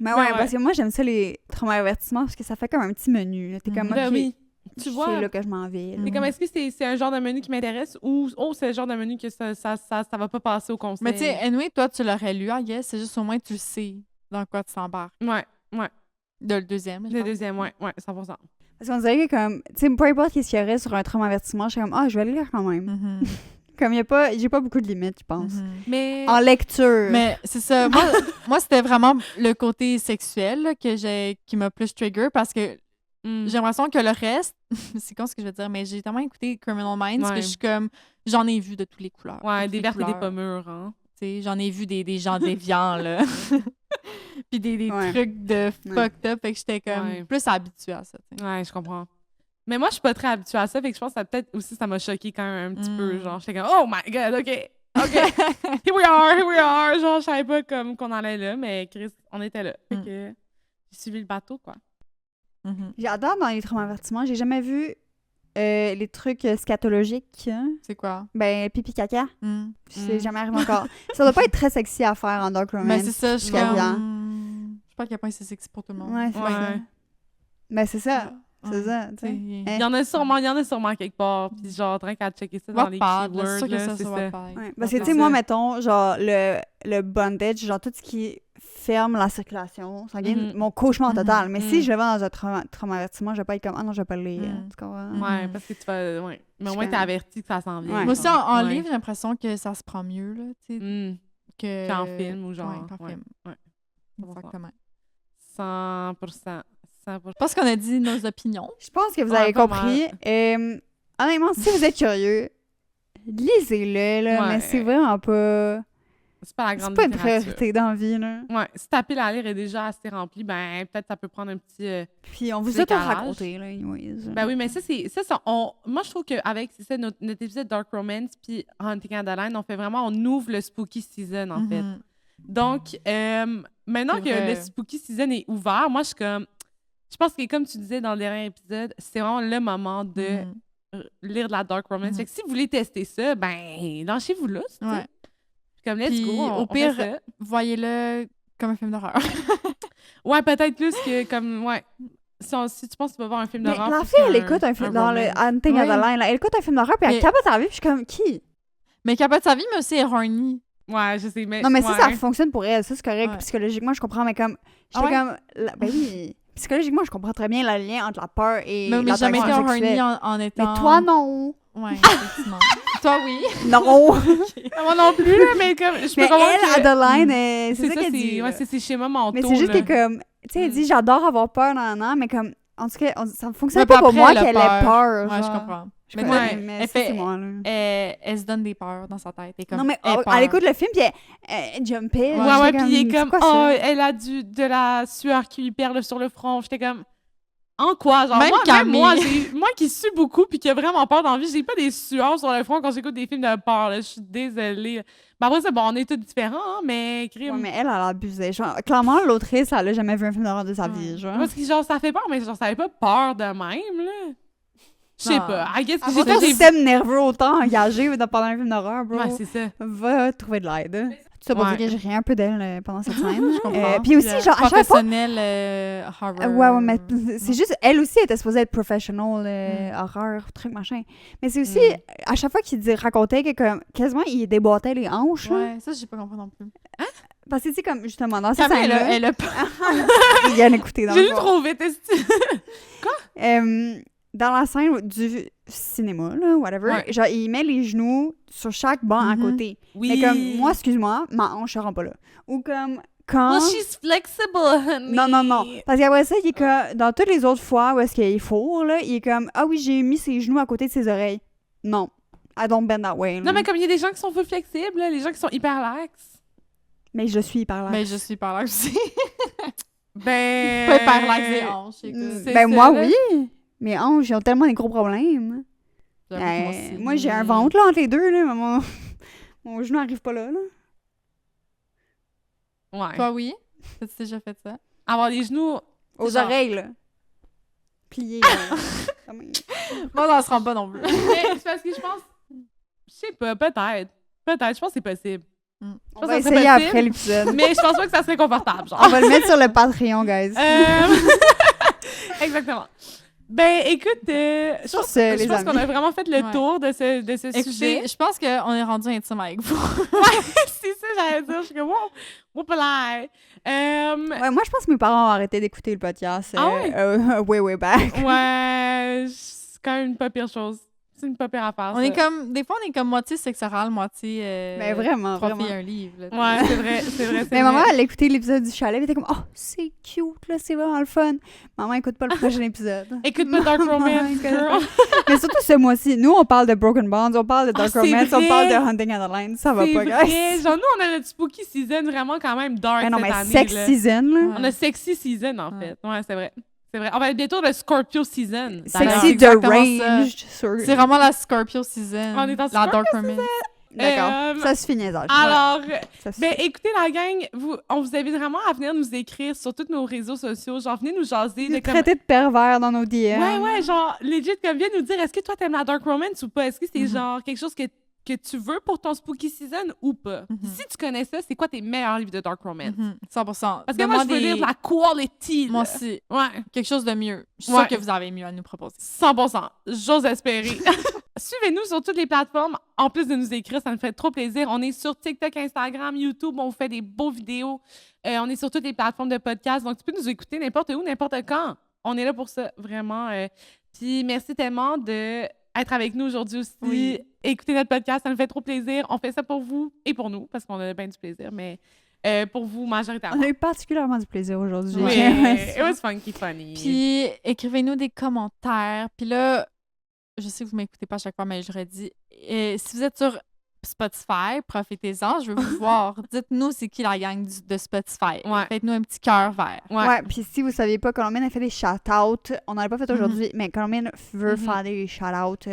Speaker 2: Mais
Speaker 1: Ouais,
Speaker 2: ouais, parce que moi, j'aime ça, les traumas-avertissements, parce que ça fait comme un petit menu. Là. T'es comme,
Speaker 1: Ben
Speaker 2: OK,
Speaker 1: oui. Tu
Speaker 2: c'est
Speaker 1: vois,
Speaker 2: là que je m'en vais. là.
Speaker 1: c'est comme, est-ce que c'est un genre de menu qui m'intéresse ou c'est le genre de menu que ça va pas passer au conseil?
Speaker 3: Mais tu sais, anyway, toi, tu l'aurais lu, I guess. C'est juste au moins, tu le sais dans quoi tu t'embarques.
Speaker 1: Ouais,
Speaker 3: Le deuxième, je
Speaker 1: le
Speaker 3: pense.
Speaker 1: deuxième, ouais, 100%.
Speaker 2: Parce qu'on dirait que, comme, tu sais, peu importe ce qu'il y aurait sur un trauma-avertissement, je suis comme, je vais le lire quand même.
Speaker 3: Mhm.
Speaker 2: Comme, j'ai pas beaucoup de limites, je pense.
Speaker 3: Mhm.
Speaker 1: Mais...
Speaker 2: En lecture.
Speaker 3: Mais c'est ça. Moi c'était vraiment le côté sexuel là, qui m'a plus trigger parce que j'ai l'impression que le reste, c'est con ce que je veux dire, mais j'ai tellement écouté Criminal Minds que je suis comme, j'en ai vu de toutes les couleurs.
Speaker 1: Ouais,
Speaker 3: toutes
Speaker 1: des
Speaker 3: les
Speaker 1: vertes et des
Speaker 3: couleurs.
Speaker 1: pas mûres, hein.
Speaker 3: Tu sais, j'en ai vu des gens déviants, là. Puis des
Speaker 2: Ouais.
Speaker 3: trucs de fucked up, fait que j'étais comme
Speaker 1: Ouais.
Speaker 3: plus habituée à ça, tu sais.
Speaker 1: Ouais, je comprends. Mais moi, je suis pas très habituée à ça, fait que je pense que ça peut-être aussi, ça m'a choqué quand même un petit peu. Genre, j'étais comme, oh my God, OK, here we are. Genre, je savais pas qu'on allait là, mais Chris, on était là. Fait que j'ai suivi le bateau, quoi.
Speaker 3: Mhm.
Speaker 2: J'adore dans les traumas-avertissements. J'ai jamais vu les trucs scatologiques. Hein.
Speaker 3: C'est quoi?
Speaker 2: Ben, pipi caca.
Speaker 3: Mm.
Speaker 2: C'est jamais arrivé encore. Ça doit pas être très sexy à faire en Dark Romance.
Speaker 3: Mais c'est ça, je suis
Speaker 2: caca.
Speaker 3: comme... Je sais pas à quel point c'est sexy pour tout le monde.
Speaker 2: Ouais, c'est
Speaker 1: Ouais.
Speaker 2: ça. Ben, c'est ça. C'est
Speaker 3: Ouais.
Speaker 2: ça, tu sais.
Speaker 3: Il
Speaker 1: Il y en a sûrement quelque part, puis genre, en train qu'à checker ça dans les
Speaker 3: Wattpad, là,
Speaker 1: keywords,
Speaker 3: c'est sûr que
Speaker 1: là,
Speaker 3: ça
Speaker 1: c'est
Speaker 3: sur
Speaker 1: ça.
Speaker 3: Wattpad.
Speaker 2: Ouais. Parce que,
Speaker 1: C'est
Speaker 2: tu sais, moi,
Speaker 1: ça.
Speaker 2: mettons, genre, le bondage, genre, tout ce qui ferme la circulation sanguine,
Speaker 1: Mhm.
Speaker 2: mon cauchemar total. Mais si
Speaker 1: Mhm.
Speaker 2: je le vois dans un trauma-avertissement, je vais pas être comme, non, je vais pas le lire.
Speaker 3: Mhm.
Speaker 2: Tu comprends?
Speaker 1: Ouais,
Speaker 3: Mhm.
Speaker 1: parce que tu vas... Ouais. Mais au
Speaker 2: Je
Speaker 1: moins,
Speaker 2: fais-
Speaker 1: t'es averti que ça s'en vient.
Speaker 2: Ouais.
Speaker 3: Moi aussi, en
Speaker 1: Ouais.
Speaker 3: livre, j'ai l'impression que ça se prend mieux, là, tu sais, que...
Speaker 1: Qu'en film ou genre...
Speaker 3: Ouais, qu'en film.
Speaker 1: Ouais.
Speaker 3: Exactement.
Speaker 1: 100%.
Speaker 3: Je pense qu'on a dit nos opinions.
Speaker 2: Je pense que vous
Speaker 1: Ouais,
Speaker 2: avez
Speaker 1: pas
Speaker 2: compris. Honnêtement, si vous êtes curieux, lisez-le, là,
Speaker 1: Ouais.
Speaker 2: mais c'est vraiment pas...
Speaker 1: C'est pas la
Speaker 2: C'est
Speaker 1: grande
Speaker 2: pas une
Speaker 1: littérature.
Speaker 2: priorité dans la vie, là.
Speaker 1: Ouais, si ta pile à lire est déjà assez remplie, ben peut-être ça peut prendre un petit...
Speaker 2: Puis on vous a tout
Speaker 1: Décalage.
Speaker 2: raconté, là, anyways.
Speaker 1: Ben oui, mais ça, moi, je trouve qu'avec notre épisode Dark Romance puis Hunting Adeline, on ouvre le Spooky Season, en fait.
Speaker 3: Mhm.
Speaker 1: Donc, maintenant
Speaker 3: C'est
Speaker 1: que
Speaker 3: vrai.
Speaker 1: le Spooky Season est ouvert, moi, je pense que, comme tu disais dans le dernier épisode, c'est vraiment le moment de
Speaker 3: Mhm.
Speaker 1: lire de la Dark Romance.
Speaker 3: Mhm.
Speaker 1: Fait que si vous voulez tester ça, ben, lancez-vous là, tu sais.
Speaker 3: Ouais.
Speaker 1: Comme, let's
Speaker 3: Puis,
Speaker 1: go,
Speaker 3: au
Speaker 1: on
Speaker 3: pire,
Speaker 1: fait ça.
Speaker 3: Voyez-le comme un film d'horreur.
Speaker 1: Ouais, peut-être plus que, comme, ouais. Si tu penses que tu vas voir un film
Speaker 2: Mais
Speaker 1: d'horreur...
Speaker 2: la
Speaker 1: plus
Speaker 2: fille, elle
Speaker 1: qu'un-
Speaker 2: écoute un film
Speaker 1: un
Speaker 2: dans le
Speaker 1: romance.
Speaker 2: Hunting
Speaker 3: Oui.
Speaker 2: Adeline, là. Elle écoute un film d'horreur, puis elle
Speaker 3: Mais-
Speaker 2: capote sa vie, puis je suis comme, qui?
Speaker 3: Mais Capote sa vie, mais aussi est horny.
Speaker 1: Ouais, je sais, mais...
Speaker 2: Non, mais
Speaker 1: ouais.
Speaker 2: ça fonctionne pour elle. Ça, c'est correct.
Speaker 3: Ouais.
Speaker 2: Psychologiquement, je comprends, mais comme...
Speaker 3: Ah
Speaker 2: J'étais
Speaker 3: ouais?
Speaker 2: comme... Ben oui. Psychologiquement, je comprends très bien le lien entre la peur et
Speaker 3: Mais jamais été
Speaker 2: l'attraction
Speaker 3: horny
Speaker 2: sexuelle.
Speaker 3: en étant...
Speaker 2: Mais toi, non.
Speaker 3: Ouais, effectivement. Toi, oui.
Speaker 2: Non.
Speaker 1: Moi non plus, là, mais comme... Je peux
Speaker 2: Mais
Speaker 1: comprendre
Speaker 2: elle,
Speaker 1: que...
Speaker 2: Adeline, c'est ça
Speaker 1: ça,
Speaker 2: qu'elle dit.
Speaker 1: ouais,
Speaker 2: là.
Speaker 1: c'est ses schémas mentaux,
Speaker 2: Mais c'est juste
Speaker 1: là.
Speaker 2: que comme... Tu sais, elle
Speaker 1: Mm.
Speaker 2: dit, j'adore avoir peur, mais comme... En tout cas, ça fonctionne
Speaker 3: Mais
Speaker 2: pas pour
Speaker 3: après,
Speaker 2: moi
Speaker 3: elle a
Speaker 2: qu'elle ait peur.
Speaker 3: Ouais, je
Speaker 2: genre.
Speaker 3: comprends.
Speaker 2: Je
Speaker 3: Mais
Speaker 2: connais,
Speaker 3: ouais,
Speaker 2: mais
Speaker 3: elle
Speaker 2: ça,
Speaker 3: fait-
Speaker 2: c'est moi, là.
Speaker 3: Elle se donne des peurs dans sa tête. Et comme,
Speaker 2: Non, mais
Speaker 3: elle
Speaker 2: elle écoute le film, puis elle jumpait.
Speaker 1: Ouais,
Speaker 2: j'étais
Speaker 1: ouais, puis il est
Speaker 2: c'est
Speaker 1: comme,
Speaker 2: quoi
Speaker 1: oh,
Speaker 2: ça?
Speaker 1: elle a de la sueur qui lui perle sur le front. J'étais comme, en quoi? Genre,
Speaker 3: Même
Speaker 1: moi,
Speaker 3: Camille.
Speaker 1: moi qui sue beaucoup puis qui a vraiment peur dans la vie, j'ai pas des sueurs sur le front quand j'écoute des films de peur, là. Je suis désolée. Ben après, c'est bon, on est tous différents, hein, mais crime.
Speaker 2: Ouais, mais elle abusé. Genre, clairement, l'autrice, elle a jamais vu un film d'horreur de sa vie, genre.
Speaker 1: Parce que, genre, ça fait peur, mais genre, ça avait pas peur de même, là. Je sais
Speaker 3: Non.
Speaker 1: pas. I guess que
Speaker 2: Avoir ton
Speaker 1: j'ai...
Speaker 2: système nerveux autant engagé pendant un film d'horreur, bro.
Speaker 1: Ouais, c'est ça.
Speaker 2: Va trouver de l'aide. Tout ça pour
Speaker 1: Ouais.
Speaker 2: dire que j'ai ri un peu d'elle pendant cette scène.
Speaker 3: Je comprends.
Speaker 2: Puis aussi, genre, à chaque fois...
Speaker 3: Professionnel horror.
Speaker 2: Ouais, mais c'est juste... Elle aussi était supposée être professional, horreur, truc, machin. Mais c'est aussi, à chaque fois qu'il racontait que comme, quasiment, il déboîtait les hanches, là.
Speaker 3: Ouais, ça, j'ai pas compris non plus.
Speaker 2: Parce que, tu sais, comme, justement, dans cette
Speaker 3: Camille,
Speaker 2: scène-là...
Speaker 3: elle a pas...
Speaker 2: Il vient d'écouter dans
Speaker 1: J'ai
Speaker 2: le
Speaker 1: lu
Speaker 2: fond.
Speaker 1: trop vite, est-ce
Speaker 2: Dans la scène du cinéma, là, whatever,
Speaker 1: Ouais.
Speaker 2: genre, il met les genoux sur chaque banc à
Speaker 3: Mhm.
Speaker 2: côté.
Speaker 1: Oui.
Speaker 2: Mais comme, moi, excuse-moi, ma hanche ne rend pas là. Ou comme, quand...
Speaker 1: Well, she's flexible, honey.
Speaker 2: Non. Parce qu'après ça, il est comme, dans toutes les autres fois où est-ce qu'il fourre, là, il est comme, ah oui, j'ai mis ses genoux à côté de ses oreilles. Non. I don't bend that way. là.
Speaker 1: Non, mais comme il y a des gens qui sont full flexibles, là, les gens qui sont hyper laxes.
Speaker 2: Mais je suis par là.
Speaker 3: Mais je suis par là aussi.
Speaker 1: Ben...
Speaker 3: Pas hyperlaxer les hanches, écoute.
Speaker 1: C'est
Speaker 2: Ben
Speaker 1: ça,
Speaker 2: moi,
Speaker 1: là.
Speaker 2: oui. Mes hanches, ils ont tellement des gros problèmes.
Speaker 3: J'avoue que moi aussi.
Speaker 2: Moi, j'ai un ventre, là, entre les deux, là. Mais mon genou n'arrive pas là.
Speaker 1: Ouais.
Speaker 3: Toi, oui? T'as-tu déjà fait ça?
Speaker 1: Avoir les genoux...
Speaker 2: Aux
Speaker 1: genre-
Speaker 2: oreilles, là. Pliés, là. Comme-
Speaker 3: Moi, ça se rend pas non plus.
Speaker 1: Mais c'est parce que je pense... Je sais pas, peut-être. Peut-être, je pense que c'est possible.
Speaker 2: On
Speaker 1: pense
Speaker 2: va
Speaker 1: que ça serait
Speaker 2: essayer
Speaker 1: possible.
Speaker 2: après l'épisode.
Speaker 1: Mais je pense pas que ça serait confortable, genre.
Speaker 2: On va le mettre sur le Patreon, guys.
Speaker 1: Exactement. Ben, écoute, je
Speaker 2: Sur
Speaker 1: pense,
Speaker 2: ce,
Speaker 1: je
Speaker 2: les
Speaker 1: pense
Speaker 2: amis.
Speaker 1: qu'on a vraiment fait le
Speaker 3: Ouais.
Speaker 1: tour de ce
Speaker 3: Écoutez,
Speaker 1: sujet.
Speaker 3: je pense qu'on est rendu intime avec vous.
Speaker 1: C'est ça, j'allais dire. Je suis comme, wow, whoopalaï.
Speaker 2: Ouais, moi, je pense que mes parents ont arrêté d'écouter le podcast
Speaker 1: Ah ouais?
Speaker 2: way back.
Speaker 1: Ouais, c'est quand même une pas pire chose. C'est une pas pire affaire.
Speaker 3: On
Speaker 1: ça.
Speaker 3: est comme, des fois, on est comme moitié sexe oral, moitié.
Speaker 2: Mais vraiment,
Speaker 3: trois
Speaker 2: vraiment.
Speaker 3: filles, un livre. Là.
Speaker 1: Ouais, c'est vrai, c'est vrai.
Speaker 2: Mais maman, elle a écouté l'épisode du chalet, elle était comme « Oh, c'est cute, là, c'est vraiment le fun. » Maman, écoute pas le prochain épisode.
Speaker 1: Écoute pas Dark
Speaker 2: Maman,
Speaker 1: Romance,
Speaker 2: écoute
Speaker 1: girl.
Speaker 2: Mais surtout ce mois-ci, nous, on parle de Broken Bonds, on parle de Dark
Speaker 1: c'est
Speaker 2: Romance, on
Speaker 1: vrai.
Speaker 2: parle de Hunting at the Line. Ça va
Speaker 1: C'est
Speaker 2: pas,
Speaker 1: vrai.
Speaker 2: guys.
Speaker 1: Genre, nous, on a notre spooky season vraiment quand même dark
Speaker 2: Mais non,
Speaker 1: cette
Speaker 2: mais
Speaker 1: année.
Speaker 2: sex
Speaker 1: là.
Speaker 2: season, là.
Speaker 3: Ouais.
Speaker 1: On a sexy season, en
Speaker 3: Ouais.
Speaker 1: fait. Ouais, c'est vrai. C'est vrai. On va être bientôt le Scorpio season.
Speaker 3: D'ailleurs,
Speaker 2: Sexy
Speaker 3: exactement
Speaker 2: deranged. sur-
Speaker 3: C'est vraiment la Scorpio season.
Speaker 1: On est dans
Speaker 3: la
Speaker 1: Scorpio
Speaker 3: Dark Romance.
Speaker 2: D'accord. Ça se finit, ça.
Speaker 1: Alors,
Speaker 2: Ça se
Speaker 1: ben
Speaker 2: finit.
Speaker 1: écoutez la gang, on vous invite vraiment à venir nous écrire sur tous nos réseaux sociaux. Genre, venez nous jaser.
Speaker 2: Nous traiter de pervers dans nos DM.
Speaker 1: Ouais, genre, legit, comme viens nous dire, est-ce que toi t'aimes la Dark Romance ou pas? Est-ce que c'est genre quelque chose que tu veux pour ton spooky season ou pas? Si tu connais ça, c'est quoi tes meilleurs livres de Dark Romance?
Speaker 3: 100%.
Speaker 1: Parce que moi, je veux lire de la quality.
Speaker 3: Moi
Speaker 1: là.
Speaker 3: aussi.
Speaker 1: Ouais.
Speaker 3: Quelque chose de mieux. Je suis
Speaker 1: Ouais.
Speaker 3: sûre que vous avez mieux à nous proposer.
Speaker 1: 100%. J'ose espérer. Suivez-nous sur toutes les plateformes. En plus de nous écrire, ça nous fait trop plaisir. On est sur TikTok, Instagram, YouTube. On vous fait des beaux vidéos. On est sur toutes les plateformes de podcast. Donc, tu peux nous écouter n'importe où, n'importe quand. On est là pour ça, vraiment. Puis, merci tellement d'être avec nous aujourd'hui aussi.
Speaker 3: Oui.
Speaker 1: Écoutez notre podcast, ça nous fait trop plaisir. On fait ça pour vous et pour nous, parce qu'on a bien du plaisir, mais pour vous, majoritairement.
Speaker 2: On a eu particulièrement du plaisir aujourd'hui.
Speaker 1: Oui, it was funny.
Speaker 3: Puis écrivez-nous des commentaires. Puis là, je sais que vous m'écoutez pas à chaque fois, mais je redis. Si vous êtes sur Spotify, profitez-en, je veux vous voir. Dites-nous c'est qui la gang de Spotify.
Speaker 1: Ouais.
Speaker 3: Faites-nous un petit cœur vert.
Speaker 2: Ouais, puis si vous saviez pas, Colombienne a fait des shout-outs. On n'en a pas fait aujourd'hui, mais Colombienne veut faire des shout-outs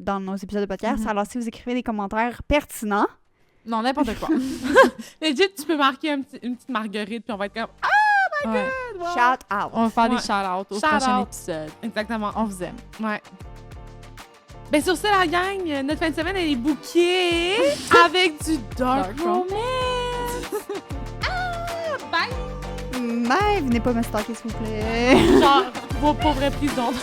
Speaker 2: dans nos épisodes de podcast. Alors, si vous écrivez des commentaires pertinents,
Speaker 3: Non, n'importe quoi.
Speaker 1: Legit, tu peux marquer une petite marguerite, puis on va être comme
Speaker 3: Ouais.
Speaker 1: wow.
Speaker 2: shout-out.
Speaker 3: On va faire
Speaker 1: Ouais.
Speaker 3: des shout-outs au
Speaker 1: Shout-out.
Speaker 3: prochain épisode.
Speaker 1: Exactement.
Speaker 3: On vous aime.
Speaker 1: Ouais. Ben sur ce, la gang, notre fin de semaine, elle est bookée avec du Dark
Speaker 3: Dark
Speaker 1: Romance. Bye!
Speaker 2: Mais venez pas me stalker, s'il vous plaît.
Speaker 1: Genre, vos pauvres prisons.